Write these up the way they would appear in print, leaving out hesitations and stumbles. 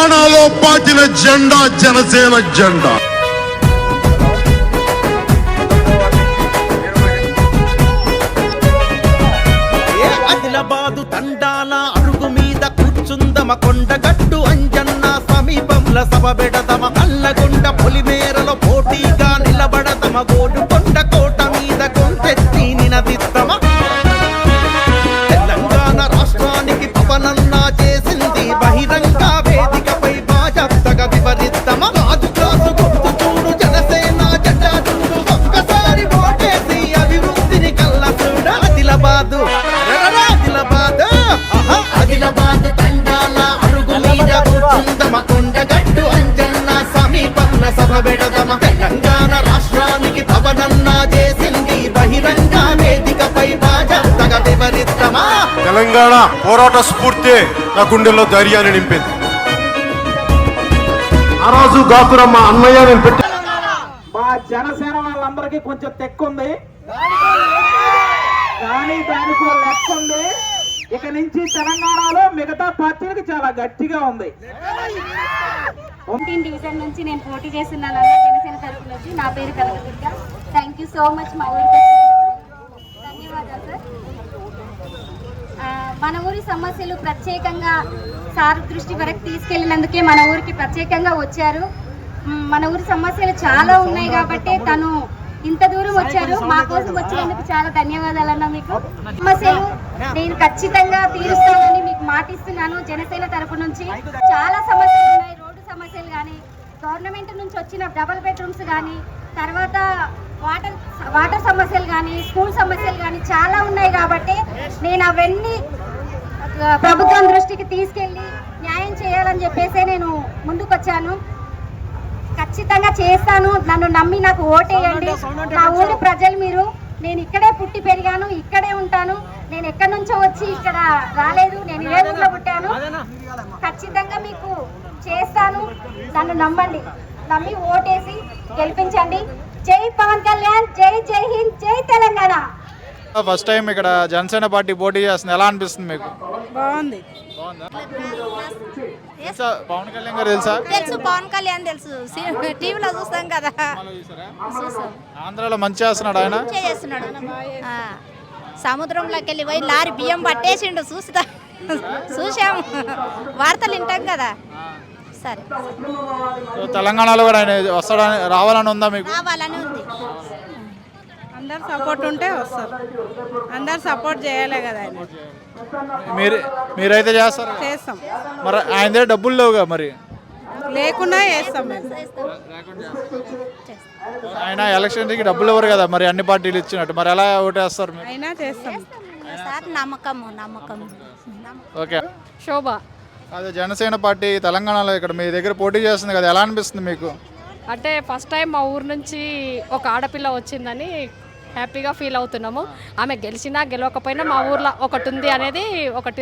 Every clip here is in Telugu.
తెలంగాణలో పాతిన జెండా జనసేన జెండా. ఆదిలాబాదు తండాల అరుగు మీద కూర్చుందమ కొండగట్టు అంజన్న సమీపంల సభ పెడదమ నల్లగొండ పొలిమేరలో పోటీగా నిలబడదమ గోడుకొండ కోట మీద కొంచెత్తి నినదిద్దమ తెలంగాణ రాష్ట్రానికి పవనన్నా చేసింది బహిరంగ వేదికపై బాజప్తగా వివరిద్దమ రాజు క్లాసు గుర్తు చూడు జనసేన జెండా చూడు ఒక్కసారి ఓటేసి అభివృద్ధిని కళ్ళ చూడ ఆదిలాబాదు ఆదిలాబాద్ తండాల అరుగు మీద కూర్చుందమ కొండగట్టు అంజన్న సమీపంలో సభ పెడదమ తెలంగాణ రాష్ట్రానికి పవనన్నా చేసింది బహిరంగ వేదికపై బాజప్తగా వివరిద్దమా. తెలంగాణ పోరాట స్ఫూర్తి నా గుండెల్లో ధైర్యాన్ని నింపింది. ఆ రోజు గాకురమ్మ అన్నయ్య నేను పెట్టి మా జనసేన వాళ్ళందరికీ కొంచెం తెక్కుంది, కానీ దానికి లెక్క ఉంది. ఇక నుంచి తెలంగాణలో మిగతా పార్టీలకు చాలా గట్టిగా ఉంది. 19 డివిజన్ నుంచి నేను పోటీ చేస్తున్నాను జనసేన తరఫు నుంచి. నా పేరు Kanakadurga. Thank you so much మా ఊరికి ధన్యవాదాలు సార్. మన ఊరి సమస్యలు ప్రత్యేకంగా సార్ దృష్టి వరకు తీసుకెళ్ళినందుకే మన ఊరికి ప్రత్యేకంగా వచ్చారు. మన ఊరి సమస్యలు చాలా ఉన్నాయి కాబట్టి తను ఇంత దూరం వచ్చారు. మా కోసం వచ్చినందుకు చాలా ధన్యవాదాలు అన్న. మీకు సమస్యలు నేను ఖచ్చితంగా తీరుస్తానని మీకు మాటిస్తున్నాను. జనసేన తరపు నుంచి చాలా సమస్యలు ఉన్నాయి. రోడ్డు సమస్యలు కానీ, గవర్నమెంట్ నుంచి వచ్చిన డబుల్ బెడ్రూమ్స్ కానీ, తర్వాత వాటర్ సమస్యలు కానీ, స్కూల్ సమస్యలు కానీ చాలా ఉన్నాయి కాబట్టి నేను అవన్నీ ప్రభుత్వం దృష్టికి తీసుకెళ్ళి న్యాయం చేయాలని చెప్పేసి నేను ముందుకు వచ్చాను. ఖచ్చితంగా చేస్తాను. నన్ను నమ్మి నాకు ఓటేయండి. మా ఊరి ప్రజలు మీరు. నేను ఇక్కడే పుట్టి పెరిగాను, ఇక్కడే ఉంటాను. నేను ఎక్కడి నుంచో వచ్చి ఇక్కడ రాలేదు. నేను ఇదే ఊళ్ళో పుట్టాను. ఖచ్చితంగా మీకు చేస్తాను. నన్ను నమ్మండి. నమ్మి ఓటేసి గెలిపించండి. జై పవన్ కళ్యాణ్, జై జై హింద్, జై తెలంగాణ. ఫస్ట్ టైం ఇక్కడ జనసేన పార్టీ పోటీ చేస్తుంది, ఎలా అనిపిస్తుంది మీకు? బాగుంది. పవన్ కళ్యాణ్ గారు తెలుసా? తెలుసు, పవన్ కళ్యాణ్ తెలుసు. టీవీలో చూస్తాం కదా. ఆంధ్రాలో మంచి చేస్తున్నాడు ఆయన. చేస్తున్నాడు. సముద్రంలోకి వెళ్ళి పోయి లారీ బియ్యం పట్టేసిండు. చూసాము, వార్తలు వింటాం కదా. సరే, తెలంగాణలో కూడా ఆయన వస్తాడని రావాలని ఉందా మీకు? రావాలని ఉంది. అందరు సపోర్ట్ ఉంటే వస్తారు. అందరు సపోర్ట్ చేయాలి కదా ఆయన. మీరైతే చేస్తారు? చేస్తాం. మరి ఆయన దగ్గర డబ్బులు లేవుగా, మరి లేకుండా చేస్తాం మేము. ఆయన ఎలక్షన్కి డబ్బులు ఇవ్వరు కదా, మరి అన్ని పార్టీలు ఇచ్చినట్టు, మరి ఎలా ఓటేస్తారు మీరు? అయినా చేస్తాం. నమ్మకం. ఓకే. శోభ. అదే జనసేన పార్టీ తెలంగాణలో ఇక్కడ మీ దగ్గర పోటీ చేస్తుంది కదా, ఎలా అనిపిస్తుంది మీకు? అంటే ఫస్ట్ టైం మా ఊరు నుంచి ఒక ఆడపిల్ల వచ్చిందని హ్యాపీగా ఫీల్ అవుతున్నాము. ఆమె గెలిచినా గెలవకపోయినా మా ఊర్లో ఒకటి ఉంది అనేది ఒకటి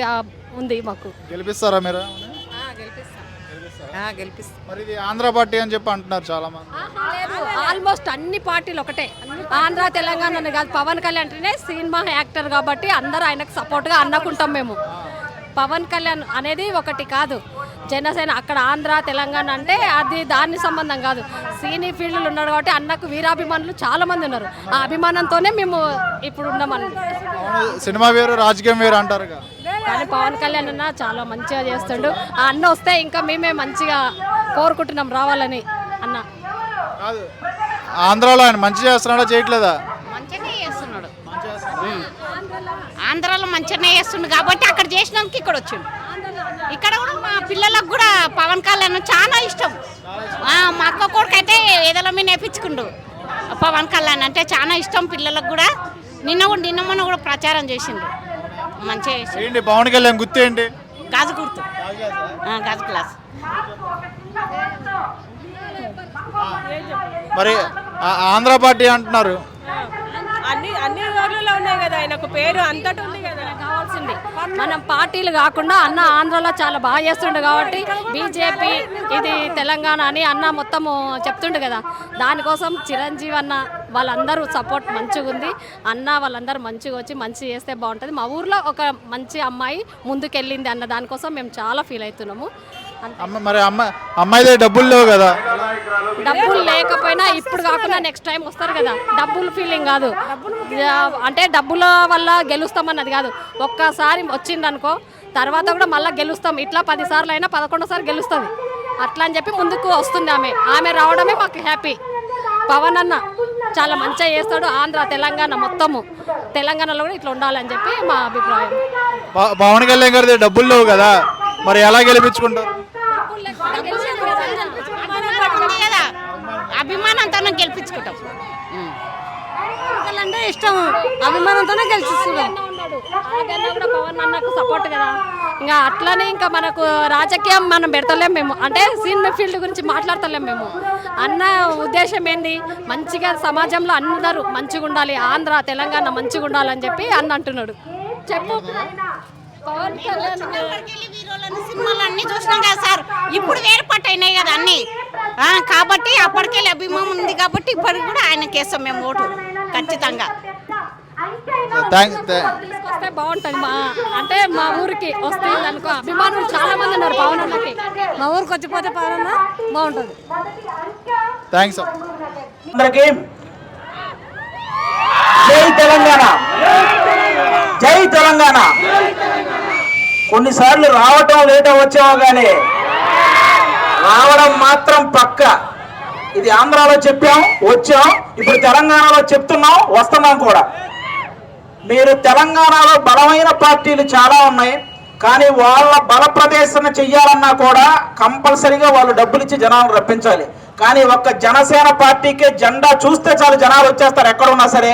ఉంది మాకు. గెలిపిస్తారా మీరు? గెలిపిస్తాం. మరి ఇది ఆంధ్ర పార్టీ అని చెప్పి అంటున్నారు చాలా మంది. ఆల్మోస్ట్ అన్ని పార్టీలు ఒకటే. ఆంధ్ర తెలంగాణ కాదు. పవన్ కళ్యాణ్ అంటేనే సినిమా యాక్టర్ కాబట్టి అందరూ ఆయనకు సపోర్ట్గా అన్నకుంటాం మేము. పవన్ కళ్యాణ్ అనేది ఒకటి కాదు. జనసేన అక్కడ ఆంధ్ర తెలంగాణ అంటే అది దాని సంబంధం కాదు. సినీ ఫీల్డ్లో ఉన్నాడు కాబట్టి అన్నకు వీరాభిమానులు చాలా మంది ఉన్నారు. ఆ అభిమానంతోనే మేము ఇప్పుడు ఉన్నామని. సినిమా వేరు, రాజకీయం వేరు అంటారు. కానీ పవన్ కళ్యాణ్ అన్న చాలా మంచిగా చేస్తుండు. ఆ అన్న వస్తే ఇంకా మేమే మంచిగా కోరుకుంటున్నాం రావాలని. అన్న కాదు, ఆంధ్రాలో ఆయన మంచి చేస్తున్నాడా చేయట్లేదా? మంచిగానే చేస్తున్నాడు. ఆంధ్రాలో మంచిగానే చేస్తుండు కాబట్టి అక్కడ చేసినందుకు ఇక్కడ వచ్చిండు. ఇక్కడ కూడా మా పిల్లలకు కూడా పవన్ కళ్యాణ్ చాలా ఇష్టం. మా అక్క కొడుకైతే ఏదైనా మీద నేర్పించుకుండు. పవన్ కళ్యాణ్ అంటే చాలా ఇష్టం పిల్లలకు కూడా. నిన్న మొన్న కూడా ప్రచారం చేసిండు. మంచిగా చేసిండు. పవన్ కళ్యాణ్ గుర్తు ఏంటి? గాజు గుర్తు, గాజు గ్లాస్. మరి ఆంధ్ర పార్టీ అంటున్నారు. అన్ని ఊర్లలో ఉన్నాయి కదా, ఆయనకు పేరు అంతటి ఉంది కదా. కావాల్సింది మనం పార్టీలు కాకుండా అన్న ఆంధ్రలో చాలా బాగా చేస్తుండే కాబట్టి బీజేపీ ఇది తెలంగాణ అని అన్న మొత్తము చెప్తుండే కదా. దానికోసం చిరంజీవి అన్న వాళ్ళందరూ సపోర్ట్ మంచిగా ఉంది. అన్న వాళ్ళందరూ మంచిగా వచ్చి మంచి చేస్తే బాగుంటుంది. మా ఊర్లో ఒక మంచి అమ్మాయి ముందుకెళ్ళింది అన్న దానికోసం మేము చాలా ఫీల్ అవుతున్నాము. మరి అమ్మాయిదే డబ్బులు లేవు కదా? డబ్బులు లేకపోయినా ఇప్పుడు కాకుండా నెక్స్ట్ టైం వస్తారు కదా, డబ్బులు ఫీలింగ్ కాదు, అంటే డబ్బుల వల్ల గెలుస్తామన్నది కాదు. ఒక్కసారి వచ్చిందనుకో తర్వాత కూడా మళ్ళీ గెలుస్తాం, ఇట్లా 10 సార్లు అయినా 11సారి గెలుస్తుంది అట్లా అని చెప్పి ముందుకు వస్తుంది. ఆమె రావడమే మాకు హ్యాపీ. పవన్ అన్న చాలా మంచిగా చేస్తాడు. ఆంధ్ర తెలంగాణ మొత్తము, తెలంగాణలో కూడా ఇట్లా ఉండాలని చెప్పి మా అభిప్రాయం. పవన్ కళ్యాణ్ గారి డబ్బులు లేవు కదా, మరి ఎలా గెలిపించుకుంటారు? అభిమానంతోనే గెలిపించుకుంటాం. అంటే ఇష్టం, అభిమానంతోనే గెలిచిస్తున్నాం. కూడా పవన్ అన్నకు సపోర్ట్ కదా, ఇంకా అట్లనే ఇంకా మనకు రాజకీయం మనం పెడతలేం మేము, అంటే సినిమా ఫీల్డ్ గురించి మాట్లాడతలేం మేము. అన్న ఉద్దేశం ఏంది, మంచిగా సమాజంలో అందరూ మంచిగా ఉండాలి, ఆంధ్ర తెలంగాణ మంచిగా ఉండాలని చెప్పి అన్న అంటున్నాడు. చెప్పు పవన్ కళ్యాణ్ సినిమాలు అన్ని చూసినాం కదా సార్, ఇప్పుడు వేరుపాటు అయినాయి కదా అన్ని, కాబట్టి అప్పటికెళ్ళి అభిమానం ఉంది కాబట్టి ఇప్పటికి కూడా ఆయనకి వేస్తాం మేము ఓటు ఖచ్చితంగా. తీసుకొస్తే బాగుంటుంది, అంటే మా ఊరికి వస్తే అనుకో అభిమానులు చాలా మంది ఉన్నారు పవన్ అన్నకి, మా ఊరికి వచ్చిపోతే పవన్ అన్న బాగుంటుంది. థ్యాంక్స్. అందరికీ జై తెలంగాణ, జై తెలంగాణ. కొన్నిసార్లు రావటం లేటో వచ్చామో కానీ రావడం మాత్రం పక్క. ఇది ఆంధ్రాలో చెప్పాం, వచ్చాం, ఇప్పుడు తెలంగాణలో చెప్తున్నాం, వస్తున్నాం కూడా. మీరు తెలంగాణలో బలమైన పార్టీలు చాలా ఉన్నాయి, కానీ వాళ్ళ బల ప్రదర్శన చెయ్యాలన్నా కూడా కంపల్సరీగా వాళ్ళు డబ్బులు ఇచ్చి జనాలను రప్పించాలి. కానీ ఒక్క జనసేన పార్టీకే జెండా చూస్తే చాలు జనాలు వచ్చేస్తారు ఎక్కడ ఉన్నా సరే.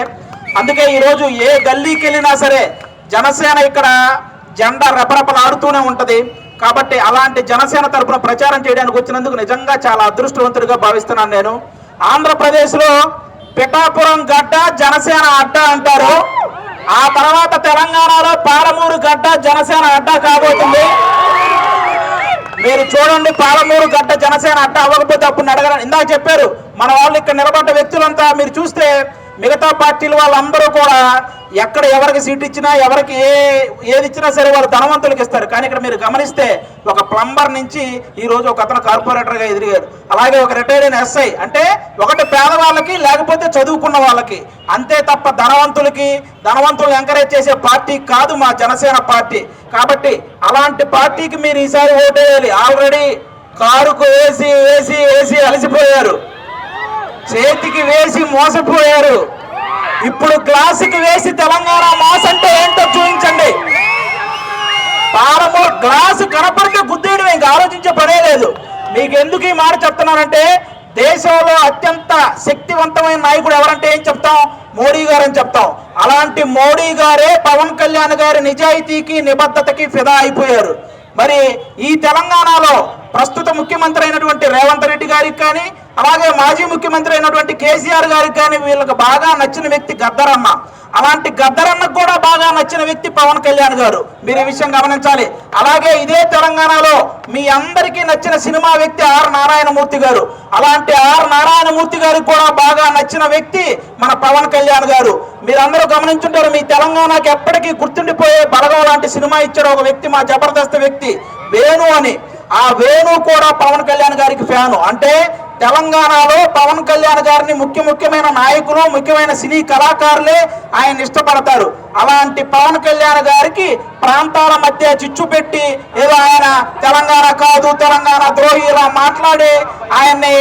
అందుకే ఈరోజు ఏ గల్లీకి వెళ్ళినా సరే జనసేన ఇక్కడ జెండా రెపరెపలాడుతూనే ఉంటుంది. కాబట్టి అలాంటి జనసేన తరపున ప్రచారం చేయడానికి వచ్చినందుకు నిజంగా చాలా అదృష్టవంతుడిగా భావిస్తున్నాను నేను. ఆంధ్రప్రదేశ్లో పిఠాపురం గడ్డ జనసేన అడ్డ అంటారు, ఆ తర్వాత తెలంగాణలో పాలమూరు గడ్డ జనసేన అడ్డ కాబోతుంది. మీరు చూడండి, పాలమూరు గడ్డ జనసేన అడ్డ అవ్వకపోతే అప్పుడు అడగరా. ఇందాక చెప్పారు మన వాళ్ళు ఇక్కడ నిలబడ్డ వ్యక్తులంతా మీరు చూస్తే మిగతా పార్టీల వాళ్ళందరూ కూడా ఎక్కడ ఎవరికి సీట్ ఇచ్చినా ఎవరికి ఏది ఇచ్చినా సరే వాళ్ళు ధనవంతులకు ఇస్తారు. కానీ ఇక్కడ మీరు గమనిస్తే ఒక ప్లంబర్ నుంచి ఈరోజు ఒక అతను కార్పొరేటర్గా ఎదిగారు, అలాగే ఒక రిటైర్డ్ అయిన ఎస్ఐ. అంటే ఒకటి పేదవాళ్ళకి లేకపోతే చదువుకున్న వాళ్ళకి, అంతే తప్ప ధనవంతులు ఎంకరేజ్ చేసే పార్టీ కాదు మా జనసేన పార్టీ. కాబట్టి అలాంటి పార్టీకి మీరు ఈసారి ఓటేయాలి. ఆల్రెడీ కారుకు వేసి వేసి వేసి అలసిపోయారు, చేతికి వేసి మోసపోయారు, ఇప్పుడు గ్లాసుకి వేసి తెలంగాణ మాస్ అంటే ఏంటో చూపించండి. పాలమూరు గ్లాసు కనపడితే గుద్దేయడం ఇంకా ఆలోచించే పనే లేదు. మీకు ఎందుకు ఈ మాట చెప్తున్నానంటే, దేశంలో అత్యంత శక్తివంతమైన నాయకుడు ఎవరంటే ఏం చెప్తాం? మోడీ గారు అని చెప్తాం. అలాంటి మోడీ గారే పవన్ కళ్యాణ్ గారి నిజాయితీకి నిబద్ధతకి ఫిదా అయిపోయారు. మరి ఈ తెలంగాణలో ప్రస్తుత ముఖ్యమంత్రి అయినటువంటి రేవంత్ రెడ్డి గారికి కానీ, అలాగే మాజీ ముఖ్యమంత్రి అయినటువంటి కేసీఆర్ గారికి కానీ వీళ్ళకి బాగా నచ్చిన వ్యక్తి గద్దరన్న. అలాంటి గద్దరన్నకు కూడా బాగా నచ్చిన వ్యక్తి పవన్ కళ్యాణ్ గారు. మీరు ఈ విషయం గమనించాలి. అలాగే ఇదే తెలంగాణలో మీ అందరికీ నచ్చిన సినిమా వ్యక్తి ఆర్ నారాయణమూర్తి గారు. అలాంటి ఆర్ నారాయణమూర్తి గారికి కూడా బాగా నచ్చిన వ్యక్తి మన పవన్ కళ్యాణ్ గారు. మీరందరూ గమనించుంటారు, మీ తెలంగాణకి ఎప్పటికీ గుర్తుండిపోయే బలగం లాంటి సినిమా ఇచ్చాడు ఒక వ్యక్తి, మా జబర్దస్త్ వ్యక్తి వేణు అని. ఆ వేణు కూడా పవన్ కళ్యాణ్ గారికి ఫ్యాను. అంటే తెలంగాణలో పవన్ కళ్యాణ్ గారిని ముఖ్యమైన నాయకులు, ముఖ్యమైన సినీ కళాకారులే ఆయన ఇష్టపడతారు. అలాంటి పవన్ కళ్యాణ్ గారికి ప్రాంతాల మధ్య చిచ్చు పెట్టి ఏదో ఆయన తెలంగాణ కాదు, తెలంగాణ ద్రోహి ఇలా మాట్లాడి ఆయన్ని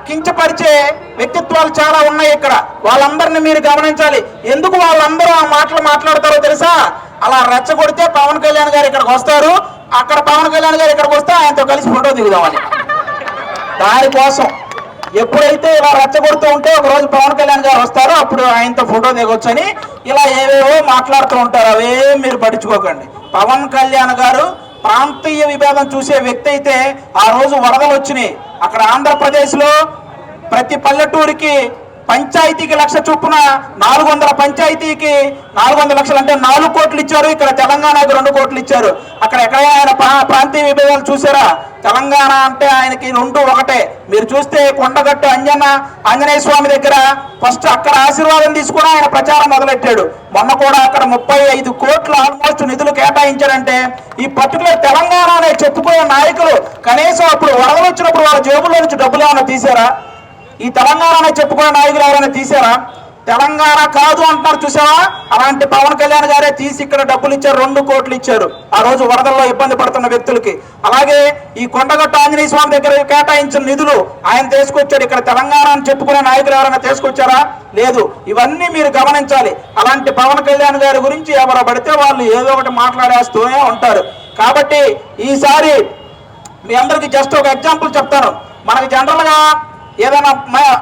కించపరిచే వ్యక్తిత్వాలు చాలా ఉన్నాయి ఇక్కడ. వాళ్ళందరినీ మీరు గమనించాలి. ఎందుకు వాళ్ళందరూ ఆ మాటలు మాట్లాడతారో తెలుసా? అలా రెచ్చగొడితే పవన్ కళ్యాణ్ గారు ఇక్కడికి వస్తారు, అక్కడ పవన్ కళ్యాణ్ గారు ఇక్కడికి వస్తే ఆయనతో కలిసి ఫోటో దిగుదామని. దానికోసం ఎప్పుడైతే ఇలా రెచ్చగొడుతూ ఉంటే ఒకరోజు పవన్ కళ్యాణ్ గారు వస్తారో అప్పుడు ఆయనతో ఫోటో దిగొచ్చని ఇలా ఏవేవో మాట్లాడుతూ ఉంటారు. అవేం మీరు పట్టించుకోకండి. పవన్ కళ్యాణ్ గారు ప్రాంతీయ విభేదం చూసే వ్యక్తి అయితే ఆ రోజు వరదలు వచ్చినాయి. అక్కడ ఆంధ్రప్రదేశ్లో ప్రతి పల్లెటూరికి పంచాయతీకి 1,00,000 చొప్పున 400 పంచాయతీకి 400 లక్షలు అంటే 4 కోట్లు ఇచ్చారు. ఇక్కడ తెలంగాణకు 2 కోట్లు ఇచ్చారు. అక్కడ ఎక్కడైనా ఆయన ప్రాంతీయ విభేదాలు చూసారా? తెలంగాణ అంటే ఆయనకి 2 ఒకటే. మీరు చూస్తే కొండగట్టు ఆంజనేయ స్వామి దగ్గర ఫస్ట్ అక్కడ ఆశీర్వాదం తీసుకుని ఆయన ప్రచారం మొదలెట్టాడు. మొన్న కూడా అక్కడ 35 కోట్లు ఆల్మోస్ట్ నిధులు కేటాయించారంటే ఈ పర్టికులర్ తెలంగాణ అనే చెప్పుకునే నాయకులు కనీసం అప్పుడు వరదలు వచ్చినప్పుడు వాళ్ళ జేబులో నుంచి డబ్బులు ఏమైనా తీసారా? ఈ తెలంగాణ అనే చెప్పుకునే నాయకులు ఎవరైనా తీసారా? తెలంగాణ కాదు అంటారు చూసావా? అలాంటి పవన్ కళ్యాణ్ గారే తీసి ఇక్కడ డబ్బులు ఇచ్చారు. 2 కోట్లు ఇచ్చారు ఆ రోజు వరదల్లో ఇబ్బంది పడుతున్న వ్యక్తులకి. అలాగే ఈ కొండగట్టు ఆంజనేయ స్వామి దగ్గర కేటాయించిన నిధులు ఆయన తీసుకొచ్చాడు. ఇక్కడ తెలంగాణ అని చెప్పుకునే నాయకులు ఎవరైనా తీసుకొచ్చారా? లేదు. ఇవన్నీ మీరు గమనించాలి. అలాంటి పవన్ కళ్యాణ్ గారి గురించి ఎవరు పడితే వాళ్ళు ఏదో ఒకటి మాట్లాడేస్తూనే ఉంటారు. కాబట్టి ఈసారి మీ అందరికీ జస్ట్ ఒక ఎగ్జాంపుల్ చెప్తాను. మనకి జనరల్గా ఏదైనా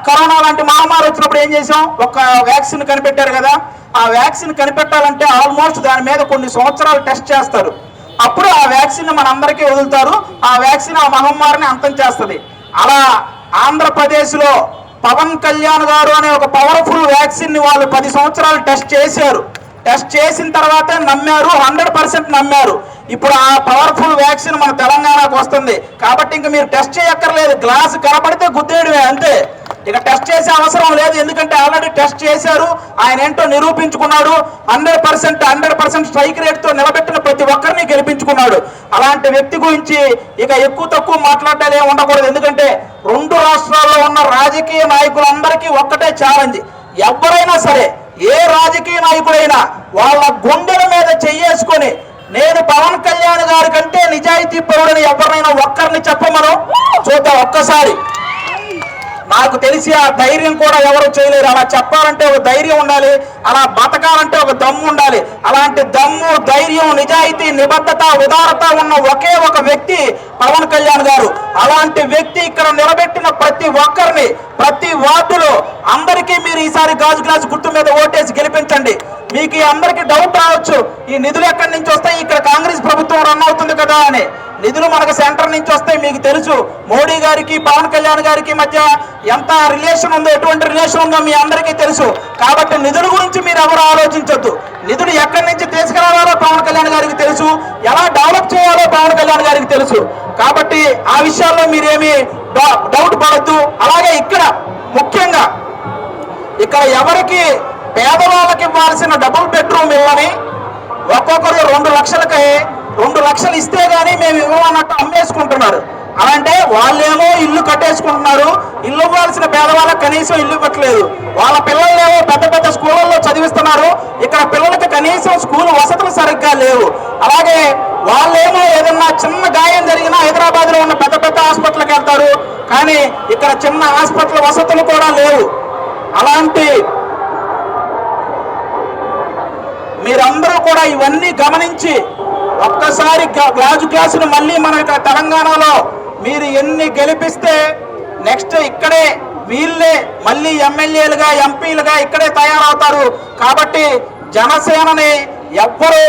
కరోనా లాంటి మహమ్మారి వచ్చినప్పుడు ఏం చేసాం? ఒక వ్యాక్సిన్ కనిపెట్టారు కదా. ఆ వ్యాక్సిన్ కనిపెట్టాలంటే ఆల్మోస్ట్ దాని మీద కొన్ని సంవత్సరాలు టెస్ట్ చేస్తారు. అప్పుడు ఆ వ్యాక్సిన్ మనందరికీ వదులుతారు. ఆ వ్యాక్సిన్ ఆ మహమ్మారిని అంతం చేస్తుంది. అలా ఆంధ్రప్రదేశ్లో పవన్ కళ్యాణ్ గారు అనే ఒక పవర్ఫుల్ వ్యాక్సిన్ ని వాళ్ళు 10 సంవత్సరాలు టెస్ట్ చేశారు. టెస్ట్ చేసిన తర్వాత నమ్మారు, 100% నమ్మారు. ఇప్పుడు ఆ పవర్ఫుల్ వ్యాక్సిన్ మన తెలంగాణకు వస్తుంది. కాబట్టి ఇంక మీరు టెస్ట్ చేయక్కర్లేదు. గ్లాస్ కనపడితే గుద్దేయడమే అంతే. ఇక టెస్ట్ చేసే అవసరం లేదు. ఎందుకంటే ఆల్రెడీ టెస్ట్ చేశారు. ఆయన ఏంటో నిరూపించుకున్నాడు. 100% స్ట్రైక్ రేట్ తో నిలబెట్టిన ప్రతి ఒక్కరిని గెలిపించుకున్నాడు. అలాంటి వ్యక్తి గురించి ఇక ఎక్కువ తక్కువ మాట్లాడాలే ఉండకూడదు. ఎందుకంటే 2 రాష్ట్రాల్లో ఉన్న రాజకీయ నాయకులందరికీ ఒక్కటే ఛాలెంజ్. ఎవరైనా సరే, ఏ రాజకీయ నాయకుడైనా వాళ్ళ గుండెల మీద చెయ్యేసుకొని నేను పవన్ కళ్యాణ్ గారి కంటే నిజాయితీ పరుడని ఎవరినైనా ఒక్కరిని చెప్పమను చూద్దాం ఒక్కసారి. నాకు తెలిసి ఆ ధైర్యం కూడా ఎవరు చేయలేరు. అలా చెప్పాలంటే ఒక ధైర్యం ఉండాలి. అలా బతకాలంటే ఒక దమ్ము ఉండాలి. అలాంటి దమ్ము, ధైర్యం, నిజాయితీ, నిబద్ధత, ఉదారత ఉన్న ఒకే ఒక వ్యక్తి పవన్ కళ్యాణ్ గారు. అలాంటి వ్యక్తి ఇక్కడ నిలబెట్టిన ప్రతి ఒక్కరిని ప్రతి వార్డులో అందరికీ మీరు ఈసారి గాజు గ్లాసు గుర్తు మీద ఓటేసి గెలిపించండి. మీకు అందరికీ డౌట్ రావచ్చు, ఈ నిధులు ఎక్కడి నుంచి వస్తాయి? ఇక్కడ కాంగ్రెస్ ప్రభుత్వం రన్ అవుతుంది కదా అని. నిధులు మనకు సెంటర్ నుంచి వస్తాయి. మీకు తెలుసు మోడీ గారికి పవన్ కళ్యాణ్ గారికి మధ్య ఎంత రిలేషన్ ఉందో, ఎటువంటి రిలేషన్ ఉందో మీ అందరికీ తెలుసు. కాబట్టి నిధుల గురించి మీరు ఎవరు ఆలోచించొద్దు. నిధులు ఎక్కడి నుంచి తీసుకురావాలో పవన్ కళ్యాణ్ గారికి తెలుసు, ఎలా డెవలప్ చేయాలో పవన్ కళ్యాణ్ గారికి తెలుసు. కాబట్టి ఆ విషయాల్లో మీరేమి డౌట్ పడద్దు. అలాగే ఇక్కడ ముఖ్యంగా ఇక్కడ ఎవరికి పేదవాళ్ళకి ఇవ్వాల్సిన డబుల్ బెడ్రూమ్ ఇవ్వని ఒక్కొక్కరు 2 లక్షలకి 2 లక్షలు ఇస్తే గానీ మేము ఇవ్వమన్నట్టు అమ్మేసుకుంటున్నారు. అలాంటే వాళ్ళేమో ఇల్లు కట్టేసుకుంటున్నారు. ఇల్లు ఇవ్వాల్సిన పేదవాళ్ళకి కనీసం ఇల్లు ఇవ్వట్లేదు. వాళ్ళ పిల్లలేమో పెద్ద పెద్ద స్కూళ్ళల్లో చదివిస్తున్నారు. ఇక్కడ పిల్లలకి కనీసం స్కూల్ వసతులు సరిగ్గా లేవు. అలాగే వాళ్ళేమో ఏదన్నా చిన్న గాయం జరిగినా హైదరాబాద్ లో ఉన్న పెద్ద పెద్ద హాస్పిటల్కి వెళ్తారు. కానీ ఇక్కడ చిన్న హాస్పిటల్ వసతులు కూడా లేవు. అలాంటి మీరందరూ కూడా ఇవన్నీ గమనించి ఒక్కసారి గాజు గ్లాసును మళ్ళీ మన ఇక్కడ తెలంగాణలో మీరు ఎన్ని గెలిపిస్తే నెక్స్ట్ ఇక్కడే వీళ్ళే మళ్ళీ ఎమ్మెల్యేలుగా ఎంపీలుగా ఇక్కడే తయారవుతారు. కాబట్టి జనసేనని ఎవ్వరూ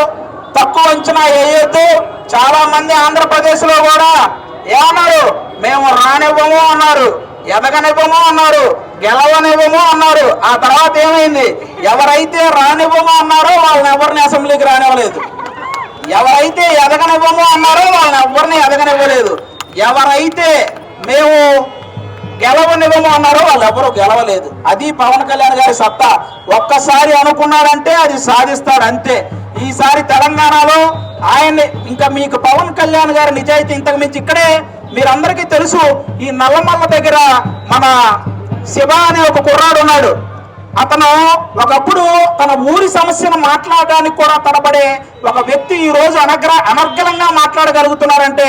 తక్కువ అంచనా వేయొద్దు. చాలా మంది ఆంధ్రప్రదేశ్లో కూడా ఏమన్నారు, మేము రానివ్వము అన్నారు, ఎదగనివ్వము అన్నారు, గెలవనివ్వము అన్నారు. ఆ తర్వాత ఏమైంది? ఎవరైతే రానివ్వము అన్నారో వాళ్ళని ఎవరిని అసెంబ్లీకి రానివ్వలేదు. ఎవరైతే ఎదగనివ్వము అన్నారో వాళ్ళని ఎవరిని ఎదగనివ్వలేదు. ఎవరైతే మేము గెలవనివ్వము అన్నారో వాళ్ళు ఎవరు గెలవలేదు. అది పవన్ కళ్యాణ్ గారి సత్తా. ఒక్కసారి అనుకున్నాడంటే అది సాధిస్తాడు అంతే. ఈసారి తెలంగాణలో ఆయన్ని ఇంకా మీకు పవన్ కళ్యాణ్ గారి నిజాయితీ ఇంతకు మించి ఇక్కడే మీరందరికీ తెలుసు. ఈ నల్లమల్ల దగ్గర మన శివ అనే ఒక కుర్రాడు ఉన్నాడు. అతను ఒకప్పుడు తన ఊరి సమస్యను మాట్లాడడానికి కూడా తడబడే ఒక వ్యక్తి ఈ రోజు అనర్గళంగా మాట్లాడగలుగుతున్నారంటే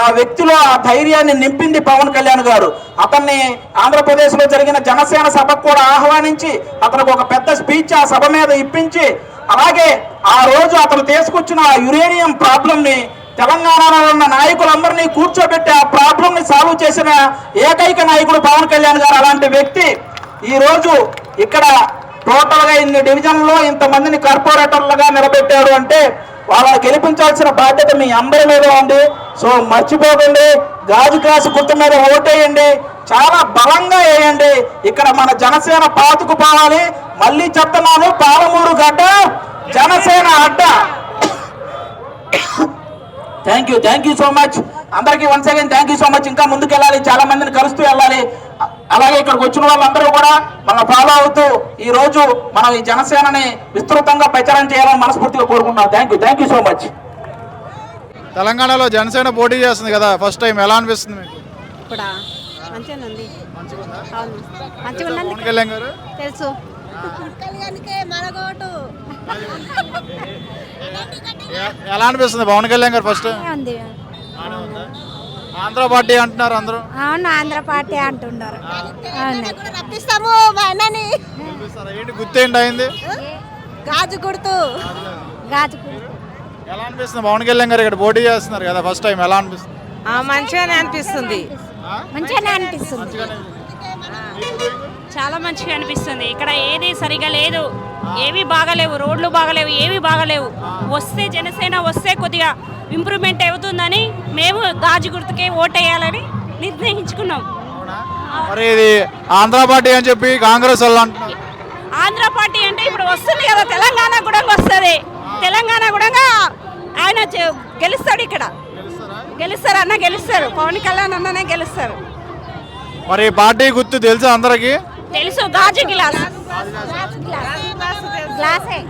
ఆ వ్యక్తిలో ఆ ధైర్యాన్ని నింపింది పవన్ కళ్యాణ్ గారు. అతన్ని ఆంధ్రప్రదేశ్ లో జరిగిన జనసేన సభకు కూడా ఆహ్వానించి అతనికి ఒక పెద్ద స్పీచ్ ఆ సభ మీద ఇప్పించి, అలాగే ఆ రోజు అతను తీసుకొచ్చిన యురేనియం ప్రాబ్లం ని తెలంగాణలో ఉన్న నాయకులందరినీ కూర్చోబెట్టి ఆ ప్రాబ్లం ని సాల్వ్ చేసిన ఏకైక నాయకుడు పవన్ కళ్యాణ్ గారు. అలాంటి వ్యక్తి ఈ రోజు ఇక్కడ టోటల్ గా ఇన్ని డివిజన్లో ఇంతమందిని కార్పొరేటర్లుగా నిలబెట్టారు అంటే వాళ్ళని గెలిపించాల్సిన బాధ్యత మీ అందరి మీద ఉంది. సో మర్చిపోకండి, గాజు గ్లాసు గుర్తు మీద ఓటేయండి. చాలా బలంగా వేయండి. ఇక్కడ మన జనసేన పాతుకు పోవాలి. మళ్ళీ చెప్తున్నాను, పాలమూరు గడ్డ జనసేన అడ్డ. థ్యాంక్ యూ సో మచ్ అందరికీ. Once again thank you so much. ఇంకా ముందుకు వెళ్ళాలి, చాలా మందిని కలుస్తూ వెళ్ళాలి. అలాగే ఇక్కడికి వచ్చిన వాళ్ళందరూ కూడా మనం ఫాలో అవుతూ ఈ రోజు మనం ఈ జనసేనని విస్తృతంగా ప్రచారం చేయాలని మనస్ఫూర్తిగా కోరుకుంటున్నాం. Thank you so much. తెలంగాణలో జనసేన పోటీ చేస్తుంది కదా, ఫస్ట్ టైం ఎలా అనిపిస్తుంది మీకు? ఇప్పుడు మంచిగా ఉంది. అవును, మంచిగా పవన్ కళ్యాణ్ గారు తెలుసు. ఎలా అనిపిస్తుంది పవన్ కళ్యాణ్ గారు ఫస్ట్ టైం? ఉంది. ఆంధ్ర పార్టీ అంటున్నారు అందరూ. అవును, ఆంధ్ర పార్టీ అంటున్నారు. అవును, రప్పిస్తాము మా అన్నని. ఏంటి గుర్తు ఏంటి అయింది? గాజు గుర్తు. గాజు ఎలా అనిపిస్తుంది పవన్ కళ్యాణ్ గారు ఇక్కడ పోటీ చేస్తున్నారు కదా ఫస్ట్ టైం, ఎలా అనిపిస్తుంది? మంచిగానే అనిపిస్తుంది. మంచిగానే అనిపిస్తుంది. చాలా మంచిగా అనిపిస్తుంది. ఇక్కడ ఏది సరిగా లేదు, ఏవి బాగలేవు, రోడ్లు బాగలేవు, ఏవి బాగలేవు. వస్తే జనసేన వస్తే కొద్దిగా ఇంప్రూవ్మెంట్ అవుతుందని మేము గాజు గుర్తుకే ఓటేయాలని నిర్ణయించుకున్నాం. మరి ఇది ఆంధ్ర పార్టీ అని చెప్పి కాంగ్రెస్ వాళ్ళు అంటున్నారు. ఆంధ్ర పార్టీ అంటే ఇప్పుడు వస్తుంది కదా, తెలంగాణ కూడా వస్తుంది. తెలంగాణ కూడా ఆయన గెలుస్తాడు. ఇక్కడ గెలుస్తారు, అన్న గెలుస్తారు. పవన్ కళ్యాణ్ అన్ననే గెలుస్తారు. మరి పార్టీ గుర్తు తెలుసా అందరికి? తెలుసు, గాజు గ్లాస్. గ్లాసే.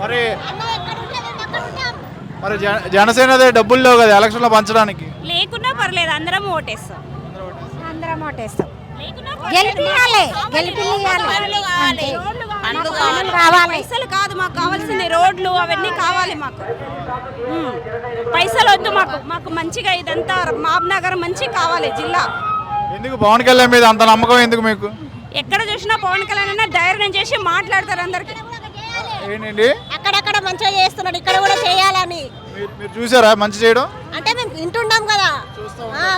మరి మరి జనసేన డబ్బులు లేవు కదా ఎలక్షన్లో పంచడానికి. లేకున్నా పర్లేదు, అందరం ఓటేస్తాం. అందరం ఓటేస్తాం. గెలిపియాలి. పైసలు కాదు మాకు కావాల్సింది, రోడ్లు అవన్నీ కావాలి మాకు. పైసలు వద్దు మాకు, మాకు మంచిగా ఇదంతా మహబూబ్ నగర్ మంచి కావాలి జిల్లా. ఎందుకు పవన్ కళ్యాణ్ మీద అంత నమ్మకం ఎందుకు మీకు? ఎక్కడ చూసినా పవన్ కళ్యాణ్ అన్న ధైర్యం చేసి మాట్లాడతారు అందరికి. ఏంటండి అక్కడక్కడ మంచిగా చేస్తున్నాడు, ఇక్కడ కూడా చేయాలని. మీరు చూసారా మంచి చేయడం? అంటే మేము వింటున్నాం కదా,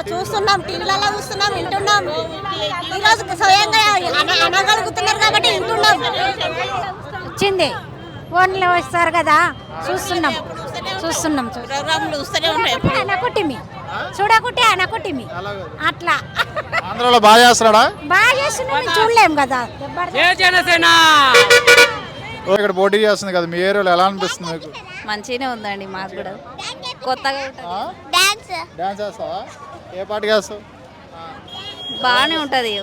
చూస్తున్నాం, టీవీలలో చూస్తున్నాం, వింటున్నాం. ఈరోజు స్వయంగా అనగలుగుతున్నారు కాబట్టి వింటున్నాం. వచ్చింది ఫోన్లో వస్తారు కదా, చూస్తున్నాం. ప్రోగ్రాంలు చూస్తూనే ఉంటాయి. అనకుటిమి చూడకుట్టి అనకుటిమి అట్లా. ఆంధ్రాలో బాగా చేస్తాడా? బాగా చేస్తున్నాం, చూడలేం కదా. ఇక్కడ పోటీ చేస్తుంది కదా, మీ ఏరియాలో ఎలా అనిపిస్తుంది మీకు? మంచిగానే ఉందండి మాకు కూడా. కొత్తగా డాన్స్ చేస్తావా? ఏ పార్టీ చేస్తావు? బాగానే ఉంటుంది.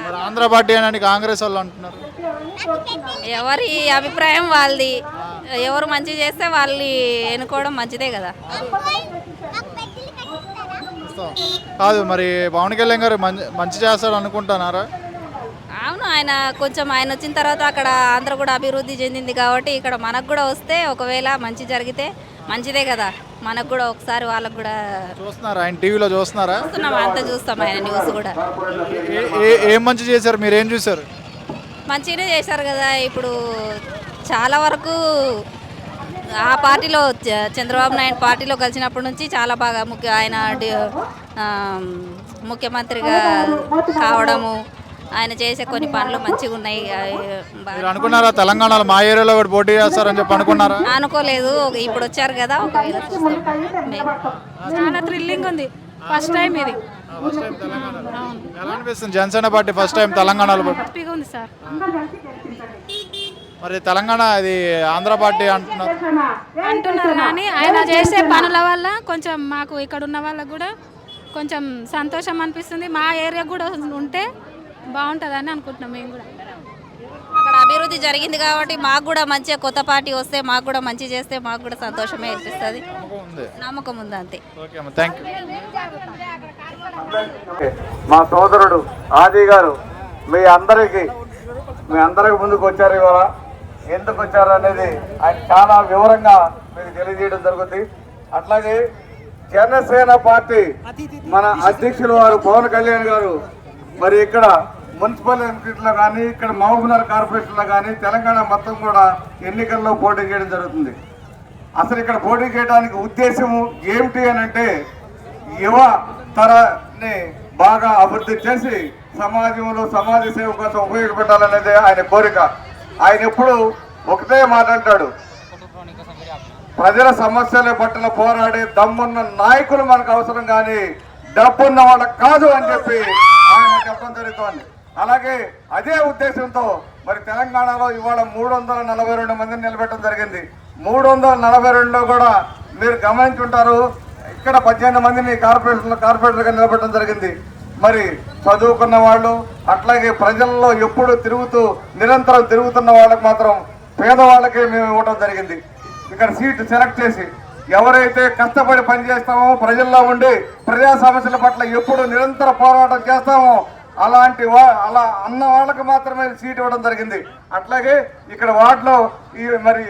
మరి ఆంధ్ర పార్టీ అని కాంగ్రెస్ వాళ్ళు అంటున్నారు. ఎవరి అభిప్రాయం వాళ్ళది. ఎవరు మంచి చేస్తే వాళ్ళు ఎన్నుకోవడం మంచిదే కదా. కాదు, మరి పవన్ కళ్యాణ్ గారు మంచి చేస్తాడు అనుకుంటున్నారా? అవును, ఆయన వచ్చిన తర్వాత అక్కడ ఆంధ్ర కూడా అభివృద్ధి చెందింది కాబట్టి ఇక్కడ మనకు కూడా వస్తే ఒకవేళ మంచి జరిగితే మంచిదే కదా. మనకు కూడా ఒకసారి వాళ్ళకు కూడా చూస్తున్నారా? ఆయన టీవీలో చూస్తున్నారా? అంతా చూస్తాం ఆయన న్యూస్ కూడా. ఏం మంచి చేశారు, మీరు ఏం చూసారు? మంచిగానే చేశారు కదా. ఇప్పుడు చాలా వరకు ఆ పార్టీలో చంద్రబాబు నాయుడు పార్టీలో కలిసినప్పటి నుంచి చాలా బాగా ఆయన ముఖ్యమంత్రిగా కావడము, ఆయన చేసే కొన్ని పనులు మంచిగా ఉన్నాయి. మీరు అనుకున్నారా తెలంగాణలో మా ఏరియాలో కూడా పోటీ చేస్తారని చెప్పి అనుకున్నారా? అనుకోలేదు, ఇప్పుడు వచ్చారు కదా. ఒకవేళ చాలా థ్రిల్లింగ్ ఉంది, ఫస్ట్ టైం ఇది. ఎలా అనిపిస్తుంది జనసేన పార్టీ ఫస్ట్ టైం తెలంగాణలో? హ్యాపీగా ఉంది సార్. మరి తెలంగాణ అది ఆంధ్ర పార్టీ అంటున్నారు కానీ ఆయన చేసే పనుల వల్ల కొంచెం మాకు ఇక్కడ ఉన్న వాళ్ళకు కూడా కొంచెం సంతోషం అనిపిస్తుంది. మా ఏరియా కూడా ఉంటే బాగుంటుందని అనుకుంటున్నాం మేము కూడా. అక్కడ అభివృద్ధి జరిగింది కాబట్టి మాకు కూడా మంచిగా కొత్త పార్టీ వస్తే మాకు కూడా మంచి చేస్తే మాకు కూడా సంతోషమే అనిపిస్తుంది. నమ్మకం ఉంది అంతే. మా సోదరుడు ఆది గారు మీ అందరికి ముందుకు వచ్చారు. ఇవాళ ఎందుకు వచ్చారు అనేది ఆయన చాలా వివరంగా మీకు తెలియజేయడం జరుగుతుంది. అట్లాగే జనసేన పార్టీ మన అధ్యక్షులు వారు పవన్ కళ్యాణ్ గారు మరి ఇక్కడ మున్సిపల్ ఎన్నికల్లో కానీ ఇక్కడ మహబూబ్నగర్ కార్పొరేషన్లో కానీ తెలంగాణ మొత్తం కూడా ఎన్నికల్లో పోటీ చేయడం జరుగుతుంది. అసలు ఇక్కడ పోటీ చేయడానికి ఉద్దేశము ఏమిటి అని అంటే యువ తరాన్ని బాగా అభివృద్ధి చేసి సమాజంలో సమాజ సేవ కోసం ఉపయోగపెట్టాలనేది ఆయన కోరిక. ఆయన ఎప్పుడు ఒకటే మాట అంటాడు, ప్రజల సమస్యల పట్ల పోరాడే దమ్మున్న నాయకులు మనకు అవసరం కానీ డబ్బున్న వాళ్ళకి కాదు అని చెప్పి ఆయన చెప్పడం జరుగుతోంది. అలాగే అదే ఉద్దేశంతో మరి తెలంగాణలో ఇవాళ 342 మందిని నిలబెట్టడం జరిగింది. 342లో కూడా మీరు గమనించుంటారు, ఇక్కడ 18 మందిని కార్పొరేటర్గా నిలబెట్టడం జరిగింది. మరి చదువుకున్న వాళ్ళు, అట్లాగే ప్రజల్లో ఎప్పుడు నిరంతరం తిరుగుతున్న వాళ్ళకి మాత్రం పేదవాళ్ళకే మేము ఇవ్వడం జరిగింది. ఇక్కడ సీట్ సెలెక్ట్ చేసి ఎవరైతే కష్టపడి పనిచేస్తామో, ప్రజల్లో ఉండి ప్రజా సమస్యల పట్ల ఎప్పుడు నిరంతర పోరాటం చేస్తామో అలా అన్న వాళ్ళకి మాత్రమే సీట్ ఇవ్వడం జరిగింది. అట్లాగే ఇక్కడ వార్డులో మరి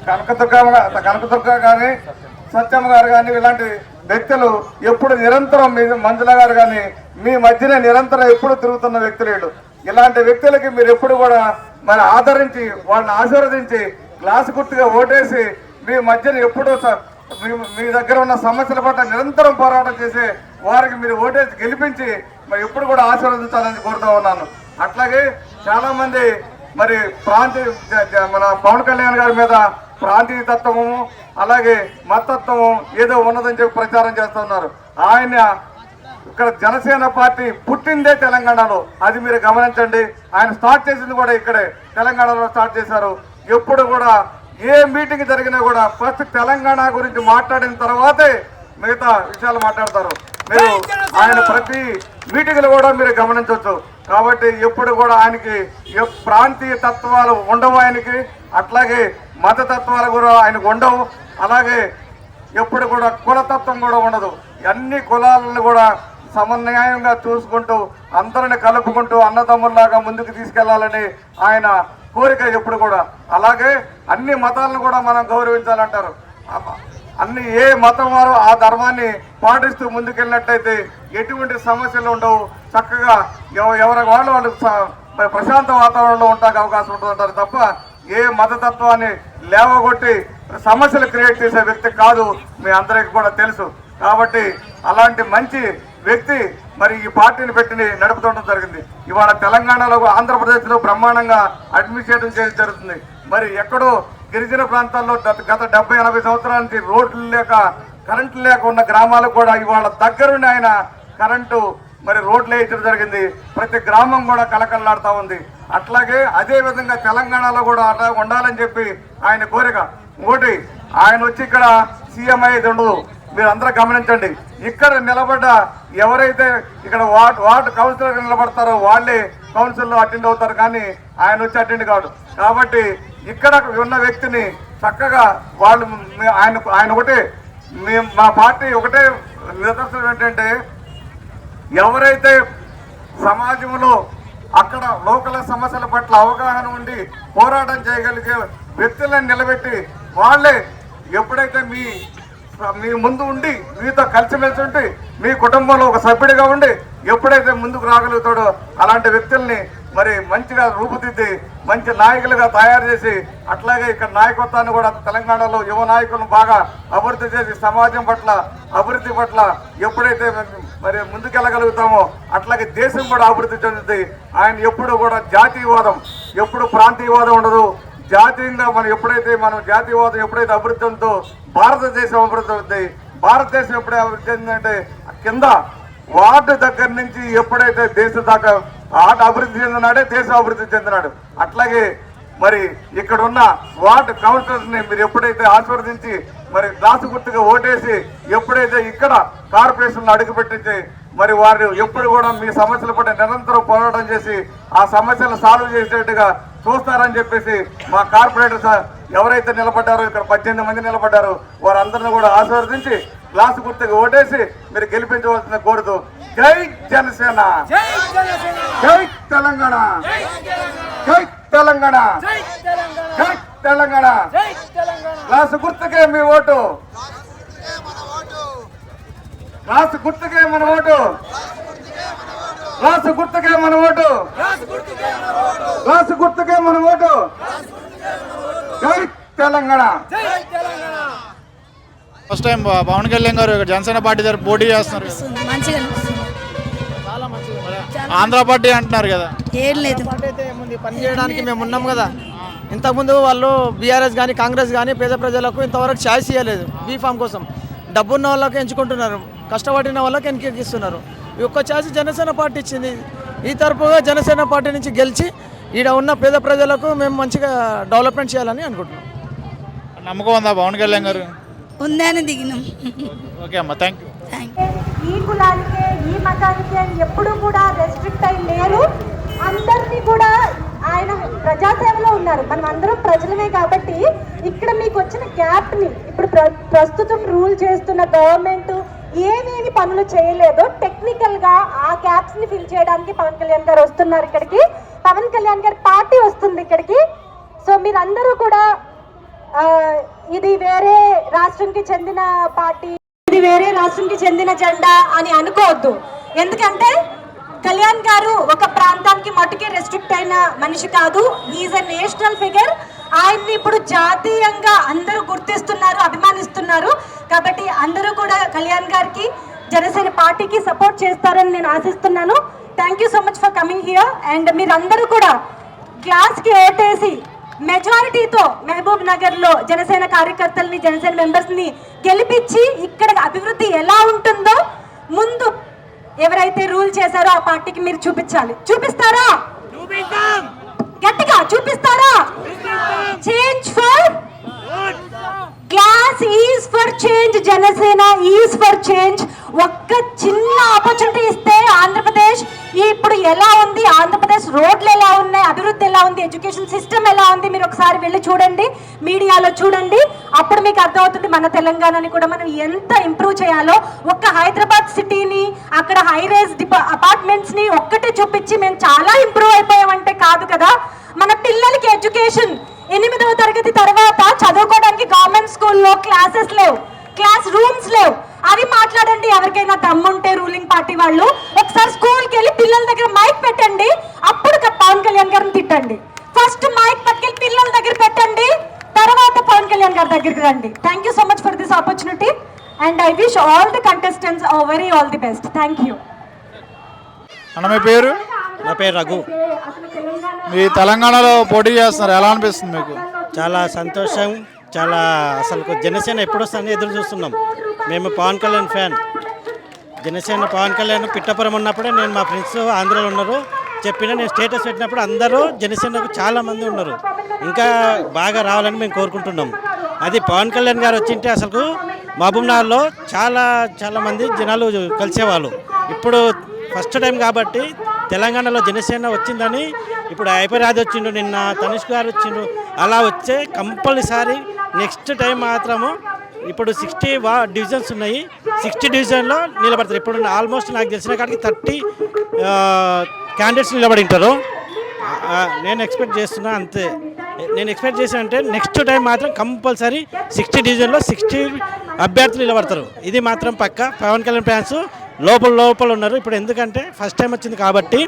కనకదుర్గ కానీ, సత్యమ్మ గారు కానీ, ఇలాంటి వ్యక్తులు ఎప్పుడు నిరంతరం మంజుల గారు కానీ మీ మధ్యనే నిరంతరం ఎప్పుడు తిరుగుతున్న వ్యక్తులు వీళ్ళు. ఇలాంటి వ్యక్తులకి మీరు ఎప్పుడు కూడా మరి ఆదరించి వాళ్ళని ఆశీర్వదించి గ్లాసు గుర్తుగా ఓటేసి మీ మధ్యన ఎప్పుడు మీ దగ్గర ఉన్న సమస్యల పట్ల నిరంతరం పోరాటం చేసే వారికి మీరు ఓటేసి గెలిపించి మరి ఎప్పుడు కూడా ఆశీర్వదించాలని కోరుతూ ఉన్నాను. అట్లాగే చాలా మంది మరి మన పవన్ కళ్యాణ్ గారి మీద ప్రాంతీయ తత్వము అలాగే మతత్వము ఏదో ఉన్నదని చెప్పి ప్రచారం చేస్తున్నారు. ఆయన ఇక్కడ జనసేన పార్టీ పుట్టిందే తెలంగాణలో, అది మీరు గమనించండి. ఆయన స్టార్ట్ చేసింది కూడా ఇక్కడే తెలంగాణలో స్టార్ట్ చేశారు. ఎప్పుడు కూడా ఏ మీటింగ్ జరిగినా కూడా ఫస్ట్ తెలంగాణ గురించి మాట్లాడిన తర్వాతే మిగతా విషయాలు మాట్లాడతారు. మీరు ఆయన ప్రతి మీటింగ్లు కూడా మీరు గమనించవచ్చు. కాబట్టి ఎప్పుడు కూడా ఆయనకి ప్రాంతీయ తత్వాలు ఉండవు ఆయనకి, అట్లాగే మత తత్వాలు కూడా ఆయనకు ఉండవు. అలాగే ఎప్పుడు కూడా కులతత్వం కూడా ఉండదు. అన్ని కులాలను కూడా సమన్వయంగా చూసుకుంటూ అందరిని కలుపుకుంటూ అన్నదమ్ముల్లాగా ముందుకు తీసుకెళ్లాలని ఆయన కోరిక ఎప్పుడు కూడా. అలాగే అన్ని మతాలను కూడా మనం గౌరవించాలంటారు. ఏ మతం వారు ఆ ధర్మాన్ని పాటిస్తూ ముందుకెళ్ళినట్లయితే ఎటువంటి సమస్యలు ఉండవు. చక్కగా ఎవరి వాళ్ళు ప్రశాంత వాతావరణంలో ఉండడానికి అవకాశం ఉంటుందంటారు తప్ప ఏ మతతత్వాన్ని లేవగొట్టి సమస్యలు క్రియేట్ చేసే వ్యక్తి కాదు, మీ అందరికీ కూడా తెలుసు. కాబట్టి అలాంటి మంచి వ్యక్తి మరి ఈ పార్టీని పెట్టి నడుపుతుండడం జరిగింది. ఇవాళ తెలంగాణలో, ఆంధ్రప్రదేశ్లో బ్రహ్మాండంగా అడ్మినిస్ట్రేషన్ చేయడం జరుగుతుంది. మరి ఎక్కడో గిరిజన ప్రాంతాల్లో గత 70-80 సంవత్సరాల నుంచి రోడ్లు లేక కరెంటు లేక ఉన్న గ్రామాలకు కూడా ఇవాళ దగ్గరుండి ఆయన కరెంటు మరి రోడ్లు వేయించడం జరిగింది. ప్రతి గ్రామం కూడా కలకల్లాడుతూ ఉంది. అట్లాగే అదే విధంగా తెలంగాణలో కూడా అట్లా ఉండాలని చెప్పి ఆయన కోరిక. ఇంకోటి, ఆయన వచ్చి ఇక్కడ సీఎం అయ్యేది ఉండదు. మీరు అందరూ గమనించండి, ఇక్కడ నిలబడ్డ ఎవరైతే ఇక్కడ వార్డు కౌన్సిలర్ నిలబడతారో వాళ్ళే కౌన్సిల్లో అటెండ్ అవుతారు, కానీ ఆయన వచ్చి అటెండ్ కాదు. కాబట్టి ఇక్కడ ఉన్న వ్యక్తిని చక్కగా వాళ్ళు ఆయన ఒకటే, మా పార్టీ ఒకటే నిదర్శనం ఏంటంటే, ఎవరైతే సమాజంలో అక్కడ లోకల్ సమస్యల పట్ల అవగాహన ఉండి పోరాటం చేయగలిగే వ్యక్తులను నిలబెట్టి వాళ్ళే ఎప్పుడైతే మీ ముందు ఉండి మీతో కలిసిమెలిసి ఉండి మీ కుటుంబంలో ఒక సభ్యుడిగా ఉండి ఎప్పుడైతే ముందుకు రాగలుగుతాడో అలాంటి వ్యక్తుల్ని మరి మంచిగా రూపుదిద్ది మంచి నాయకులుగా తయారు చేసి, అట్లాగే ఇక్కడ నాయకత్వాన్ని కూడా తెలంగాణలో యువ నాయకులను బాగా అభివృద్ధి చేసి సమాజం పట్ల అభివృద్ధి పట్ల ఎప్పుడైతే మరి ముందుకెళ్ళగలుగుతామో అట్లాగే దేశం కూడా అభివృద్ధి చెందుతుంది. ఆయన ఎప్పుడు కూడా జాతీయవాదం, ఎప్పుడు ప్రాంతీయవాదం ఉండదు. జాతీయంగా మనం జాతీయవాదం ఎప్పుడైతే అభివృద్ధి ఉందో భారతదేశం అభివృద్ధి అవుతుంది. భారతదేశం ఎప్పుడైతే అభివృద్ధి చెందిందంటే కింద వార్డు దగ్గర నుంచి ఎప్పుడైతే దేశం దాకా ఆట అభివృద్ధి చెందినాడే దేశం అభివృద్ధి చెందినాడు. అట్లాగే మరి ఇక్కడ ఉన్న వార్డు కౌన్సిలర్స్ని మీరు ఎప్పుడైతే ఆశీర్వదించి మరి గ్లాసు గుర్తుగా ఓటేసి ఎప్పుడైతే ఇక్కడ కార్పొరేషన్లో అడుగుపెట్టించి మరి వారు ఎప్పుడు కూడా మీ సమస్యల పట్ల నిరంతరం పోరాటం చేసి ఆ సమస్యలను సాల్వ్ చేసేట్టుగా చూస్తారని చెప్పేసి మా కార్పొరేటర్స్ ఎవరైతే నిలబడ్డారో, ఇక్కడ 18 మంది నిలబడ్డారో వారందరినీ కూడా ఆశీర్వదించి గ్లాసు గుర్తుగా ఓటేసి మీరు గెలిపించవలసిన కోరుతూ జై జనసేన, జై తెలంగాణ, జై తెలంగాణ, జై తెలంగాణ. గ్లాసు గుర్తుకే మీ ఓటు, గ్లాసు గుర్తుకే మన ఓటు, గ్లాసు గుర్తుకే మన ఓటు, గ్లాసు గుర్తుకే మన ఓటు. జై తెలంగాణ. ఫస్ట్ టైం పవన్ కళ్యాణ్ గారు జనసేన పార్టీ దగ్గర పోటీ చేస్తున్నారు. ఆంధ్ర పార్టీ అంటున్నారు కదా, ఏం లేదు. పని చేయడానికి మేము ఉన్నాం కదా. ఇంతకుముందు వాళ్ళు బీఆర్ఎస్ కానీ కాంగ్రెస్ కానీ పేద ప్రజలకు ఇంతవరకు ఛాయిస్ ఇవ్వలేదు బీఫామ్ కోసం. డబ్బున్న వాళ్ళకి ఎంచుకుంటున్నారు, కష్టపడిన వాళ్ళకి వెనకెక్కిస్తున్నారు. ఈ ఒక్క ఛాన్స్ జనసేన పార్టీ ఇచ్చింది. ఈ తరపుగా జనసేన పార్టీ నుంచి గెలిచి ఈడ ఉన్న పేద ప్రజలకు మేము మంచిగా డెవలప్మెంట్ చేయాలని అనుకుంటున్నాం. నమ్మకం ఉందా పవన్ కళ్యాణ్ గారు? ఉందని దిగినాం. ఓకే అమ్మా, థ్యాంక్ యూ. ఈ కులానికే ఈ మతానికే అని ఎప్పుడూ కూడా రెస్ట్రిక్ట్ అయి లేరు. అందరినీ కూడా ఆయన ప్రజాసేవలో ఉన్నారు. మనం అందరం ప్రజలమే కాబట్టి ఇక్కడ మీకు వచ్చిన గ్యాప్ని ఇప్పుడు ప్రస్తుతం రూల్ చేస్తున్న గవర్నమెంట్ ఏమేమి పనులు చేయలేదో టెక్నికల్గా ఆ గ్యాప్స్ని ఫిల్ చేయడానికి పవన్ కళ్యాణ్ గారు వస్తున్నారు ఇక్కడికి. పవన్ కళ్యాణ్ గారి పార్టీ వస్తుంది ఇక్కడికి. సో మీరందరూ కూడా ఇది వేరే రాష్ట్రంకి చెందిన పార్టీ, ఇది వేరే రాష్ట్రంకి చెందిన జెండా అని అనుకోవద్దు. ఎందుకంటే కళ్యాణ్ గారు ఒక ప్రాంతానికి మటుకే రెస్ట్రిక్ట్ అయిన మనిషి కాదు. He's a national figure. ఆయన్ని ఇప్పుడు జాతీయంగా అందరూ గుర్తిస్తున్నారు, అభిమానిస్తున్నారు. కాబట్టి అందరూ కూడా కళ్యాణ్ గారికి జనసేన పార్టీకి సపోర్ట్ చేస్తారని నేను ఆశిస్తున్నాను. Thank you so much for coming here. And మీరందరూ కూడా గ్లాస్కి ఓటేసి మెజారిటీతో మహబూబ్ నగర్లో జనసేన కార్యకర్తల్ని, జనసేన మెంబర్స్ని గెలిపించి ఇక్కడ అభివృద్ధి ఎలా ఉంటుందో ముందు ఎవరైతే రూల్ చేశారో ఆ పార్టీకి మీరు చూపించాలి. చూపిస్తారా? గట్టిగా చూపిస్తారా? Change for glass is for change, Janasena is for change. ఒక్క చిన్న ఆపర్చునిటీ ఇస్తే ఆంధ్రప్రదేశ్ ఇప్పుడు ఎలా ఉంది, ఆంధ్రప్రదేశ్ రోడ్లు ఎలా ఉన్నాయి, అభివృద్ధి ఎలా ఉంది, ఎడ్యుకేషన్ సిస్టమ్ ఎలా ఉంది, మీరు ఒకసారి వెళ్ళి చూడండి, మీడియాలో చూడండి. అప్పుడు మీకు అర్థమవుతుంది మన తెలంగాణని కూడా మనం ఎంత ఇంప్రూవ్ చేయాలో. ఒక్క హైదరాబాద్ సిటీని, అక్కడ హైరేజ్ అపార్ట్మెంట్స్ని ఒక్కటే చూపించి మేము చాలా ఇంప్రూవ్ అయిపోయామంటే కాదు కదా. మన పిల్లలకి ఎడ్యుకేషన్ 8వ తరగతి తర్వాత చదువుకోవడానికి గవర్నమెంట్ స్కూల్లో క్లాసెస్ లేవు, క్లాస్ రూమ్స్ లేవు. అవి మాట్లాడండి ఎవరికైనా దమ్ముంటే రూలింగ్ పార్టీ వాళ్ళు. ఒకసారి స్కూల్కి వెళ్ళి పిల్లల దగ్గర మైక్ పెట్టండి, అప్పుడు పవన్ కళ్యాణ్ గారిని తిట్టండి. ఫస్ట్ మైక్ పట్టుకెళ్ళి పిల్లల దగ్గర పెట్టండి, తర్వాత పవన్ కళ్యాణ్ గారి దగ్గరికి రండి. Thank you so much for this opportunity and I wish all the contestants all the best. Thank you. అన్న మీ పేరు? నా పేరు రఘు. మీ తెలంగాణలో పోటీ చేస్తున్నారు, ఎలా అనిపిస్తుంది మీకు? చాలా సంతోషం. చాలా అసలు జనసేన ఎప్పుడు వస్తుందని ఎదురు చూస్తున్నాం. మేము పవన్ కళ్యాణ్ ఫ్యాన్. జనసేన పవన్ కళ్యాణ్ పిట్టపురం ఉన్నప్పుడే నేను మా ఫ్రెండ్స్ ఆంధ్రాలో ఉన్నారు నేను స్టేటస్ పెట్టినప్పుడు అందరూ జనసేనకు చాలామంది ఉన్నారు. ఇంకా బాగా రావాలని మేము కోరుకుంటున్నాం. అది పవన్ కళ్యాణ్ గారు వచ్చింటే అసలు మహబూబ్నగర్లో చాలామంది జనాలు కలిసేవాళ్ళు. ఇప్పుడు ఫస్ట్ టైం కాబట్టి తెలంగాణలో జనసేన వచ్చిందని, ఇప్పుడు ఐపరాజ్ వచ్చిండు, నిన్న తనిష్క్ గారు వచ్చిండు. అలా వచ్చే కంపల్సరీ నెక్స్ట్ టైం మాత్రము ఇప్పుడు 60 డివిజన్స్ ఉన్నాయి, 60 డివిజన్లో నిలబడతారు. ఇప్పుడు ఆల్మోస్ట్ నాకు తెలిసిన కాడికి 30 క్యాండిడేట్స్ నిలబడి ఉంటారు. నేను ఎక్స్పెక్ట్ చేస్తున్నా అంతే. నేను ఎక్స్పెక్ట్ చేసిన అంటే నెక్స్ట్ టైం మాత్రం కంపల్సరీ 60 డివిజన్లో 60 అభ్యర్థులు నిలబడతారు. ఇది మాత్రం పక్క. పవన్ కళ్యాణ్ ఫ్యాన్స్ లోపల ఉన్నారు. ఇప్పుడు ఎందుకంటే ఫస్ట్ టైం వచ్చింది కాబట్టి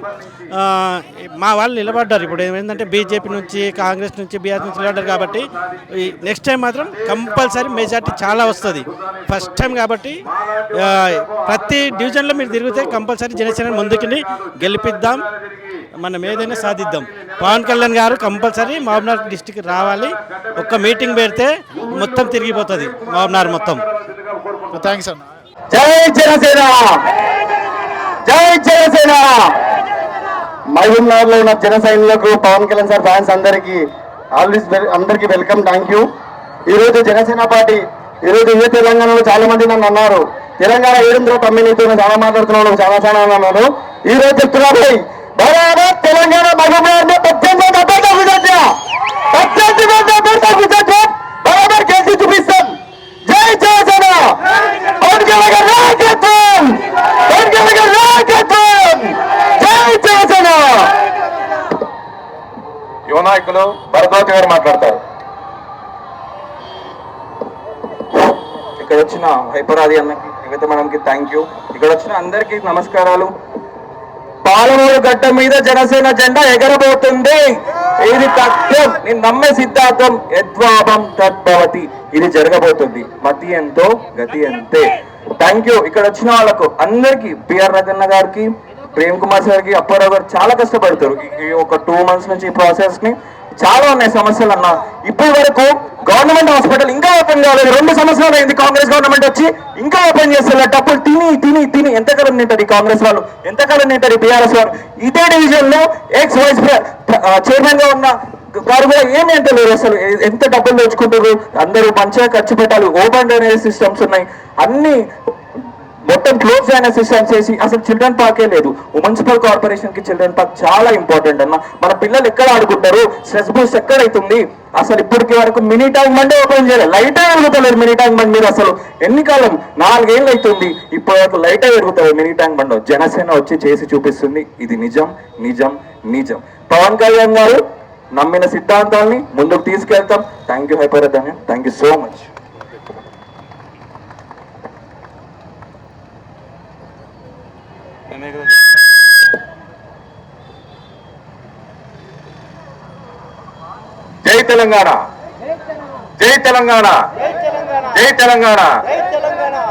మా వాళ్ళు నిలబడ్డారు. ఇప్పుడు ఏంటంటే బీజేపీ నుంచి, కాంగ్రెస్ నుంచి, బీఆర్ నుంచి నిలబడ్డారు కాబట్టి నెక్స్ట్ టైం మాత్రం కంపల్సరీ మెజార్టీ చాలా వస్తుంది. ఫస్ట్ టైం కాబట్టి ప్రతి డివిజన్లో మీరు తిరిగితే కంపల్సరీ జనసేన ముందుకి గెలిపిద్దాం, మనం ఏదైనా సాధిద్దాం. పవన్ కళ్యాణ్ గారు కంపల్సరీ మహబూబ్నగర్ డిస్టిక్ రావాలి. ఒక్క మీటింగ్ పెడితే మొత్తం తిరిగిపోతుంది మహబూబ్నగర్ మొత్తం. థ్యాంక్స్ అన్న. జై జనసేన, జై జనసేన. మహబూబ్ నగర్ లో ఉన్న జన సైనికులకు, పవన్ కళ్యాణ్ సార్ ఫ్యాన్స్ అందరికీ అందరికీ వెల్కమ్, థ్యాంక్ యూ. ఈరోజు జనసేన పార్టీ ఈరోజు ఇదే తెలంగాణలో చాలా మంది నన్ను అన్నారు, తెలంగాణ ఏడుందో కమ్యూనిటీతో చాలా మాట్లాడుతున్నాను, చాలా అన్నారు. ఈ రోజు చెప్తున్నారు బరాబర్ తెలంగాణ మహబూబ్ నగర్ 18 బరాబర్ కేసీ చూపిస్తాం. జై జనసేన, పవన్ కళ్యాణ్ గారి నాయకత్వం, పవన్ కళ్యాణ్ గారి నాయకత్వం, జై జనసేన. యువ నాయకులు భరద్వాజ్ గారు మాట్లాడతారు. ఇక్కడ వచ్చిన హైపరాది అన్నకి, మిగతా మేడంకి థ్యాంక్ యూ. ఇక్కడ వచ్చిన అందరికీ నమస్కారాలు. పాలమూరు గడ్డ మీద జనసేన జెండా ఎగరబోతుంది. ఇది తథ్యం, నేను నమ్మే సిద్ధాంతం. యద్వాభం తద్భవతి, ఇది జరగబోతుంది. మతి ఎంతో గతి అంతే. Thank you. ఇక్కడ వచ్చిన వాళ్ళకు అందరికీ, బిఆర్ రగన్న గారికి, ప్రేమ్ కుమార్ సార్కి, అప్పారావు గారు చాలా కష్టపడతారు. ఈ ఒక 2 months నుంచి ఈ ప్రాసెస్ ని చాలా ఉన్నాయి సమస్యలు అన్న. ఇప్పటి వరకు గవర్నమెంట్ హాస్పిటల్ ఇంకా ఓపెన్ కాలేదు. 2 సంవత్సరాలు అయింది కాంగ్రెస్ గవర్నమెంట్ వచ్చి, ఇంకా ఓపెన్ చేస్తారు. డబ్బులు తిని తిని తిని ఎంతకాలం తింటారు ఈ కాంగ్రెస్ వాళ్ళు, ఎంతకాలం తింటారు ఈ బీఆర్ఎస్ వాళ్ళు. ఇదే డివిజన్ లో ఎక్స్ వైస్ చైర్మన్ గా ఉన్న వారు కూడా ఏమి అంటే లేరు అసలు. ఎంత డబ్బులు తెచ్చుకుంటారు, అందరూ మంచిగా ఖర్చు పెట్టాలి. ఓపెన్ డ్రైనేజ్ సిస్టమ్స్ ఉన్నాయి, అన్ని మొత్తం క్లోజ్ అయిన సిస్టమ్స్ చేసి అసలు చిల్డ్రన్ పార్కే లేదు. మున్సిపల్ కార్పొరేషన్ కి చిల్డ్రన్ పార్క్ చాలా ఇంపార్టెంట్ అన్న. మన పిల్లలు ఎక్కడ ఆడుకుంటారు, స్ట్రెస్ బూస్ట్ ఎక్కడైతుంది. అసలు ఇప్పటికి వరకు మినీ ట్యాంక్ బండే ఓపెన్ చేయలేదు, లైటే ఎరుగుతలేదు మినీ ట్యాంక్ బండ్ మీద. అసలు ఎన్ని కాలం 4 ఏళ్ళు అవుతుంది, ఇప్పటి వరకు లైటే ఎరుగుతుంది మినీ ట్యాంక్ బండ్. జనసేన వచ్చి చేసి చూపిస్తుంది, ఇది నిజం నిజం నిజం. పవన్ కళ్యాణ్ గారు నమ్మిన సిద్ధాంతాలని ముందుకు తీసుకెళ్తాం. థ్యాంక్ యూ హైపరధన్య, థ్యాంక్ యూ సో మచ్. జై తెలంగాణ, జై తెలంగాణ, జై తెలంగాణ,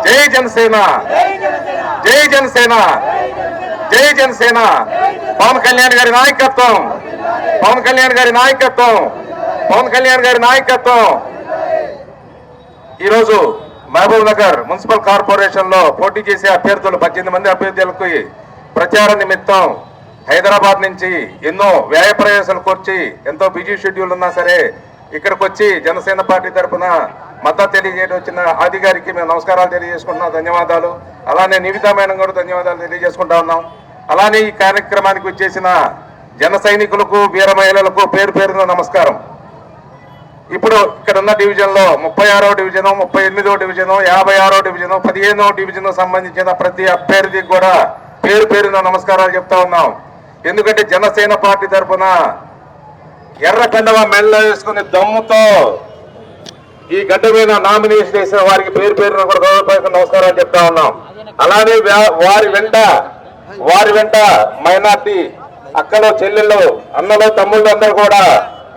జై జనసేన, జై జనసేన, జై జనసేన. పవన్ కళ్యాణ్ గారి నాయకత్వం, పవన్ కళ్యాణ్ గారి నాయకత్వం, పవన్ కళ్యాణ్ గారి నాయకత్వం. ఈరోజు మహబూబ్ నగర్ మున్సిపల్ కార్పొరేషన్ లో పోటీ చేసే అభ్యర్థులు 18 మంది అభ్యర్థులకు ప్రచార నిమిత్తం హైదరాబాద్ నుంచి ఎన్నో వ్యయ ప్రయాసాలు కూర్చి ఎంతో బిజీ షెడ్యూల్ ఉన్నా సరే ఇక్కడికి వచ్చి జనసేన పార్టీ తరఫున మద్దతు తెలియజేయడం వచ్చిన అధికారికి మేము నమస్కారాలు తెలియజేసుకుంటున్నాం, ధన్యవాదాలు. అలానే నివితా మేడం కూడా ధన్యవాదాలు తెలియజేసుకుంటా ఉన్నాం. అలానే ఈ కార్యక్రమానికి వచ్చేసిన జన సైనికులకు, వీర మహిళలకు పేరు పేరున నమస్కారం. ఇప్పుడు ఇక్కడ ఉన్న డివిజన్ లో 36వ డివిజను, 38వ డివిజను, 56వ డివిజను, 15వ డివిజన్ సంబంధించిన ప్రతి అభ్యర్థికి కూడా పేరు పేరున నమస్కారాలు చెప్తా ఉన్నాం. ఎందుకంటే జనసేన పార్టీ తరఫున ఎర్ర కండవ మెల్ల వేసుకునే దమ్ముతో ఈ గడ్డ మీద నామినేషన్ చేసిన వారికి పేరు పేరున కూడా గౌరవపూర్వక నమస్కారాలు చెప్తా ఉన్నాం. అలానే వారి వెంట మైనార్టీ అక్కలు, చెల్లెళ్ళు, అన్నలు, తమ్ముళ్ళు అందరూ కూడా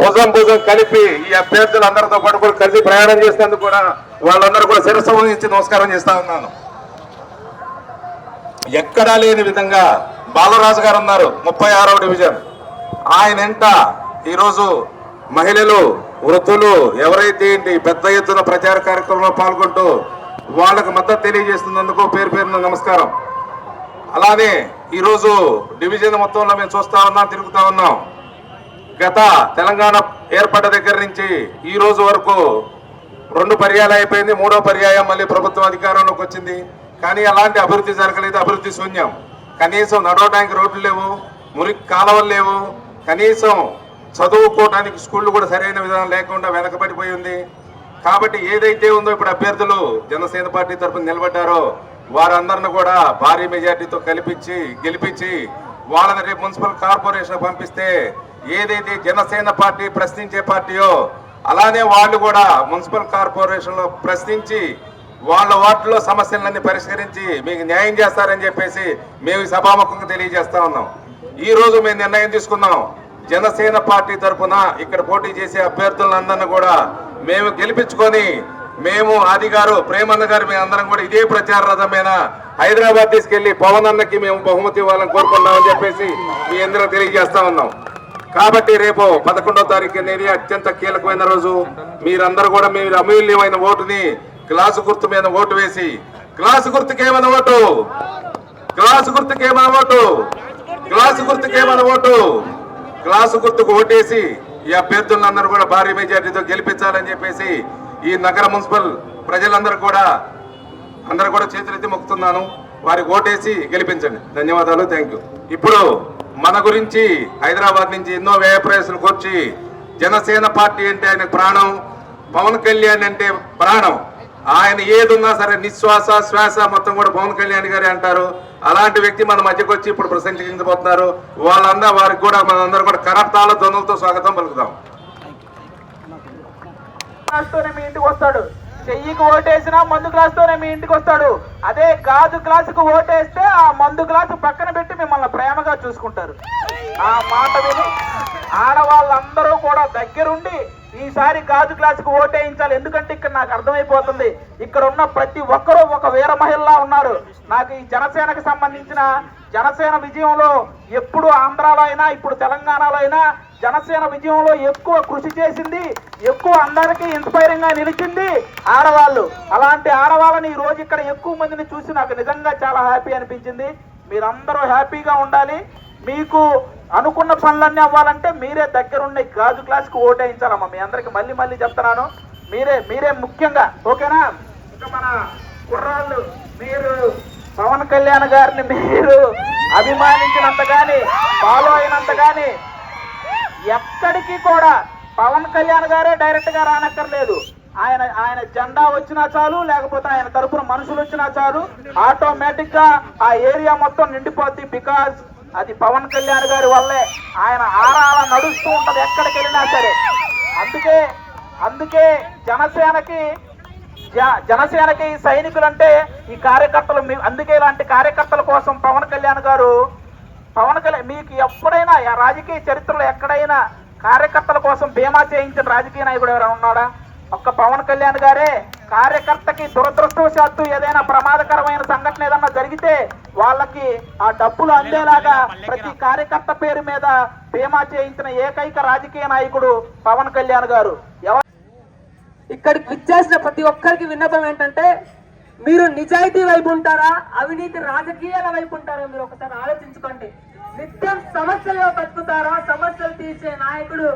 భుజం కలిపి ఈ అభ్యర్థులందరితో పాటు కూడా కలిసి ప్రయాణం చేసేందుకు కూడా వాళ్ళందరూ కూడా శిరస్సు వహించి నమస్కారం చేస్తా ఉన్నాను. ఎక్కడా లేని విధంగా బాలరాజు గారు ఉన్నారు 36వ డివిజన్. ఆయన వెంట ఈరోజు మహిళలు, వృద్ధులు ఎవరైతే ఏంటి పెద్ద ఎత్తున ప్రచార కార్యక్రమంలో పాల్గొంటూ వాళ్ళకు మద్దతు తెలియజేస్తున్నందుకు పేరు పేరున నమస్కారం. అలానే ఈరోజు డివిజన్ మొత్తంలో మేము చూస్తా ఉన్నాం, తిరుగుతా ఉన్నాం. గత తెలంగాణ ఏర్పడ్డ దగ్గర నుంచి ఈ రోజు వరకు 2 పర్యాయాలు అయిపోయింది, 3వ పర్యాయం మళ్ళీ ప్రభుత్వం అధికారంలోకి వచ్చింది. కానీ అలాంటి అభివృద్ధి జరగలేదు, అభివృద్ధి శూన్యం. కనీసం నడవడానికి రోడ్లు లేవు, మురికి కాలువలు లేవు, కనీసం చదువుకోవడానికి స్కూళ్ళు కూడా సరైన విధానం లేకుండా వెనకబడిపోయి ఉంది. కాబట్టి ఏదైతే ఉందో ఇప్పుడు అభ్యర్థులు జనసేన పార్టీ తరఫున నిలబడ్డారో వారందరిని కూడా భారీ మెజార్టీతో గెలిపించి వాళ్ళని రేపు మున్సిపల్ కార్పొరేషన్ పంపిస్తే ఏదైతే జనసేన పార్టీ ప్రశ్నించే పార్టీయో అలానే వాళ్ళు కూడా మున్సిపల్ కార్పొరేషన్ లో ప్రశ్నించి వాళ్ళ వార్డులో సమస్యలన్నీ పరిష్కరించి మీకు న్యాయం చేస్తారని చెప్పేసి మేము సభాముఖంగా తెలియజేస్తా ఉన్నాం. ఈ రోజు మేము నిర్ణయం తీసుకున్నాం, జనసేన పార్టీ తరఫున ఇక్కడ పోటీ చేసే అభ్యర్థులందరినీ కూడా మేము గెలిపించుకొని మేము ఆది గారు, ప్రేమన్న గారు, మేము అందరం కూడా ఇదే ప్రచార రథమైన హైదరాబాద్ తీసుకెళ్లి పవన్ అన్నకి మేము బహుమతి ఇవ్వాలని కోరుకున్నామని చెప్పేసి మీ అందరూ తెలియజేస్తా ఉన్నాం. కాబట్టి రేపు 11వ తారీఖు అనేది అత్యంత కీలకమైన రోజు. మీరందరూ కూడా మీరు అమూల్యమైన ఓటుని గ్లాసు గుర్తు మీద ఓటు వేసి, గ్లాసు గుర్తుకేమైనా ఓటు, గ్లాసు గుర్తుకేమైనా ఓటు, గ్లాసు గుర్తుకేమైనా ఓటు, గ్లాసు గుర్తుకు ఓటేసి ఈ అభ్యర్థులందరూ కూడా భారీ మెజార్టీతో గెలిపించాలని చెప్పేసి ఈ నగర మున్సిపల్ ప్రజలందరూ కూడా చేతులెత్తి మొక్కుతున్నాను. వారికి ఓటేసి గెలిపించండి. ధన్యవాదాలు, థ్యాంక్ యూ. ఇప్పుడు మన గురించి హైదరాబాద్ నుంచి ఎన్నో వ్యయ ప్రయాసాలు కూర్చి జనసేన పార్టీ అంటే ఆయన ప్రాణం, పవన్ కళ్యాణ్ అంటే ప్రాణం. ఆయన ఏదున్నా సరే నిశ్వాస శ్వాస మొత్తం కూడా పవన్ కళ్యాణ్ గారే అంటారు. అలాంటి వ్యక్తి మన మధ్యకు వచ్చి ఇప్పుడు ప్రశంసించబోతున్నారు. వారికి కూడా మనందరూ కూడా కరతాళ ధ్వనులతో స్వాగతం పలుకుదాం. మీ ఇంటికి వస్తాడు, చెయ్యికి ఓటేసినా మందు గ్లాస్తోనే మీ ఇంటికి వస్తాడు. అదే గాజు గ్లాసుకు ఓటేస్తే ఆ మందు గ్లాసు పక్కన పెట్టి మిమ్మల్ని ప్రేమగా చూసుకుంటారు. ఆ మాట విని ఆడవాళ్ళందరూ కూడా దగ్గరుండి ఈసారి గాజు గ్లాసుకు ఓటేయించాలి. ఎందుకంటే ఇక్కడ నాకు అర్థమైపోతుంది, ఇక్కడ ఉన్న ప్రతి ఒక్కరూ ఒక వీర మహిళలా ఉన్నారు. నాకు ఈ జనసేనకు సంబంధించిన జనసేన విజయంలో ఎప్పుడు ఆంధ్రాలో అయినా ఇప్పుడు తెలంగాణలో అయినా జనసేన విజయంలో ఎక్కువ కృషి చేసింది, ఎక్కువ అందరికీ ఇన్స్పైరింగ్ గా నిలిచింది ఆడవాళ్ళు. అలాంటి ఆడవాళ్ళని ఈ రోజు ఇక్కడ ఎక్కువ మందిని చూసి నాకు నిజంగా చాలా హ్యాపీ అనిపించింది. మీరందరూ హ్యాపీగా ఉండాలి. మీకు అనుకున్న పనులన్నీ అవ్వాలంటే మీరే దగ్గరుండి గాజు క్లాస్కి ఓటేయించాలమ్మా. మీ అందరికి మళ్ళీ మళ్ళీ చెప్తున్నాను, మీరే ముఖ్యంగా. ఓకేనా? ఇంకా మన కుర్రాళ్ళు, మీరు పవన్ కళ్యాణ్ గారిని మీరు అభిమానించినంత కానీ, ఫాలో అయినంత కానీ ఎక్కడికి కూడా పవన్ కళ్యాణ్ గారే డైరెక్ట్ గా రానక్కర్లేదు. ఆయన జెండా వచ్చినా చాలు, లేకపోతే ఆయన తరపున మనుషులు వచ్చినా చాలు, ఆటోమేటిక్ గా ఆ ఏరియా మొత్తం నిండిపోద్ది. బికాజ్ అది పవన్ కళ్యాణ్ గారి వల్లే. ఆయన ఆరాల నడుస్తూ ఉంటది ఎక్కడికి వెళ్ళినా సరే. అందుకే జనసేనకి సైనికులంటే ఈ కార్యకర్తలు. అందుకే ఇలాంటి కార్యకర్తల కోసం పవన్ కళ్యాణ్ మీకు ఎప్పుడైనా రాజకీయ చరిత్రలో ఎక్కడైనా కార్యకర్తల కోసం బీమా చేయించిన రాజకీయ నాయకుడు ఎవరైనా ఉన్నాడా? ఒక్క పవన్ కళ్యాణ్ గారే. కార్యకర్తకి దురదృష్టవశాత్తు ఏదైనా ప్రమాదకరమైన సంఘటన ఏదన్నా జరిగితే వాళ్ళకి ఆ డబ్బులు అందేలాగా ప్రతి కార్యకర్త పేరు మీద బీమా చేయించిన ఏకైక రాజకీయ నాయకుడు పవన్ కళ్యాణ్ గారు. ఇక్కడికి విచ్చేసిన ప్రతి ఒక్కరికి విన్నపం ఏంటంటే, మీరు నిజాయితీ వైపు ఉంటారా, అవినీతి రాజకీయాల వైపు ఉంటారా? మీరు ఒకసారి ఆలోచించుకోండి. నిత్యం సమస్యలుగా బతుకుతారా, సమస్యలు తీర్చే నాయకుడు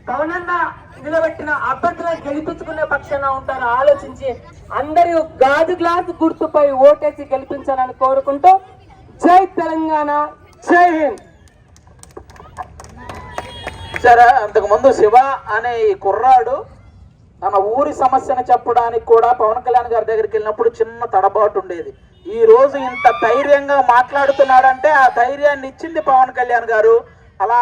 పవనన్న నిలబెట్టిన అభ్యర్థులను గెలిపించుకునే పక్షాన ఉంటారా? ఆలోచించి అందరూ గాజు గ్లాస్ గుర్తుపై ఓటేసి గెలిపించాలని కోరుకుంటూ, జై తెలంగాణ, జై హింద్. సరే, అంతకుముందు శివ అనే ఈ కుర్రాడు తన ఊరి సమస్యను చెప్పడానికి కూడా పవన్ కళ్యాణ్ గారి దగ్గరికి వెళ్ళినప్పుడు చిన్న తడబాటు ఉండేది. ఈ రోజు ఇంత ధైర్యంగా మాట్లాడుతున్నాడంటే ఆ ధైర్యాన్ని ఇచ్చింది పవన్ కళ్యాణ్ గారు. అలా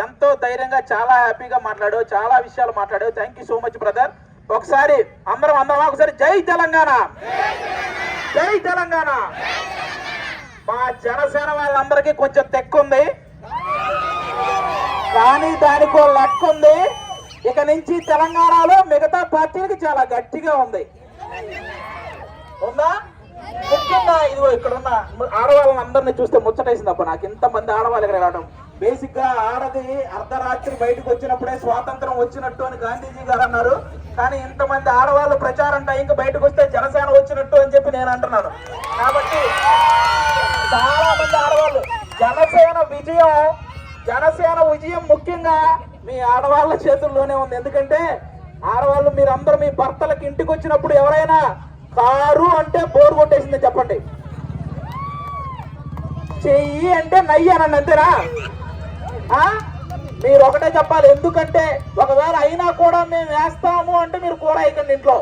ఎంతో ధైర్యంగా చాలా హ్యాపీగా మాట్లాడావు, చాలా విషయాలు మాట్లాడావు. Thank you so much brother. ఒకసారి అందరం ఒకసారి జై తెలంగాణ, జై తెలంగాణ. మా జనసేన వాళ్ళందరికీ కొంచెం తెక్కుంది, కానీ దానికో లెక్క ఉంది. ఇక నుంచి తెలంగాణలో మిగతా పార్టీలకు చాలా గట్టిగా ఉంది. ఉందా? ముఖ్యంగా ఇదిగో ఇక్కడ ఉన్న ఆడవాళ్ళని అందరినీ చూస్తే ముచ్చటేసింది అప్ప నాకు. ఇంతమంది ఆడవాళ్ళు ఇక్కడ రావడం. బేసిక్ గా ఆడది అర్ధరాత్రి బయటకు వచ్చినప్పుడే స్వాతంత్రం వచ్చినట్టు అని గాంధీజీ గారు అన్నారు. కానీ ఇంతమంది ఆడవాళ్ళు ప్రచారం టైంకి బయటకు వస్తే జనసేన వచ్చినట్టు అని చెప్పి నేను అంటున్నాను. కాబట్టి చాలా మంది ఆడవాళ్ళు జనసేన విజయం ముఖ్యంగా మీ ఆడవాళ్ళ చేతుల్లోనే ఉంది. ఎందుకంటే ఆడవాళ్ళు మీరందరూ మీ భర్తలకు ఇంటికి వచ్చినప్పుడు ఎవరైనా కారు అంటే బోరు కొట్టేసింది చెప్పండి, చెయ్యి అంటే నయ్యి అనండి, అంతేనా? మీరు ఒకటే చెప్పాలి. ఎందుకంటే ఒకవేళ అయినా కూడా మేము వేస్తాము అంటే మీరు కూర అయికండి, ఇంట్లో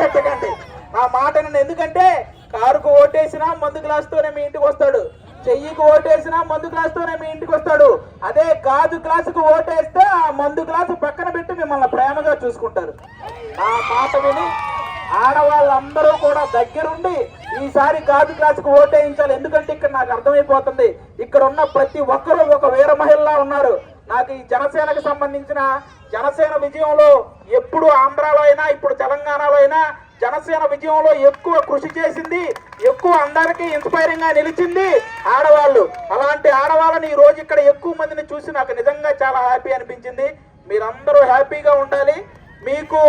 పెట్టకండి. నా మాటనండి. ఎందుకంటే కారుకు ఓటేసినా మందు గ్లాస్తోనే మీ ఇంటికి వస్తాడు, చెయ్యికి ఓటేసినా మందు గ్లాస్తోనే మీ ఇంటికి వస్తాడు. అదే గాజు గ్లాసుకు ఓటేస్తే ఆ మందు గ్లాసు పక్కన పెట్టి మిమ్మల్ని ప్రేమగా చూసుకుంటారు. ఆ మాట విని ఆడవాళ్ళందరూ కూడా దగ్గరుండి ఈసారి గాజు గ్లాసుకు ఓటేయించాలి. ఎందుకంటే ఇక్కడ నాకు అర్థమైపోతుంది, ఇక్కడ ఉన్న ప్రతి ఒక్కరూ ఒక వీర మహిళలా ఉన్నారు. నాకు ఈ జనసేనకు సంబంధించిన జనసేన విజయంలో ఎప్పుడు ఆంధ్రాలో అయినా ఇప్పుడు తెలంగాణలో అయినా జనసేన విజయంలో ఎక్కువ కృషి చేసింది, ఎక్కువ అందరికీ ఇన్స్పైరింగ్ గా నిలిచింది ఆడవాళ్ళు. అలాంటి ఆడవాళ్ళని ఈ రోజు ఇక్కడ ఎక్కువ మందిని చూసి నాకు నిజంగా చాలా హ్యాపీ అనిపించింది. మీరందరూ హ్యాపీగా ఉండాలి. మీకు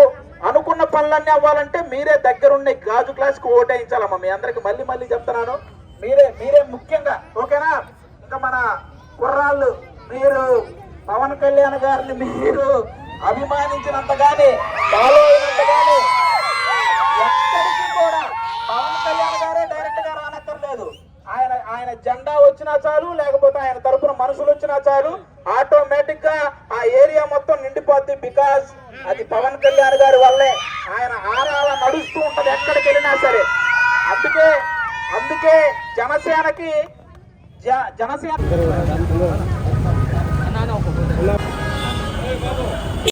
అనుకున్న పనులన్నీ అవ్వాలంటే మీరే దగ్గరుండి గాజు క్లాస్కి ఓటేయించాలమ్మా. మీ అందరికి మళ్ళీ మళ్ళీ చెప్తున్నాను, మీరే ముఖ్యంగా. ఓకేనా? ఇంకా మన కుర్రాళ్ళు, మీరు పవన్ కళ్యాణ్ గారిని మీరు అభిమానించినంత కానీ, ఫాలో అయినంత కానీ ఎక్కడికి కూడా పవన్ కళ్యాణ్ గారే డైరెక్ట్ గా రానక్కర్లేదు. ఆయన జెండా వచ్చినా చాలు, లేకపోతే ఆయన తరపున మనుషులు వచ్చినా చాలు, ఆటోమేటిక్ గా ఆ ఏరియా మొత్తం నిండిపోద్ది. బికాజ్ అది పవన్ కళ్యాణ్ గారి వల్లే. ఆయన ఆరాల నడుస్తూ ఉంటది ఎక్కడికి వెళ్ళినా సరే. అందుకే జనసేన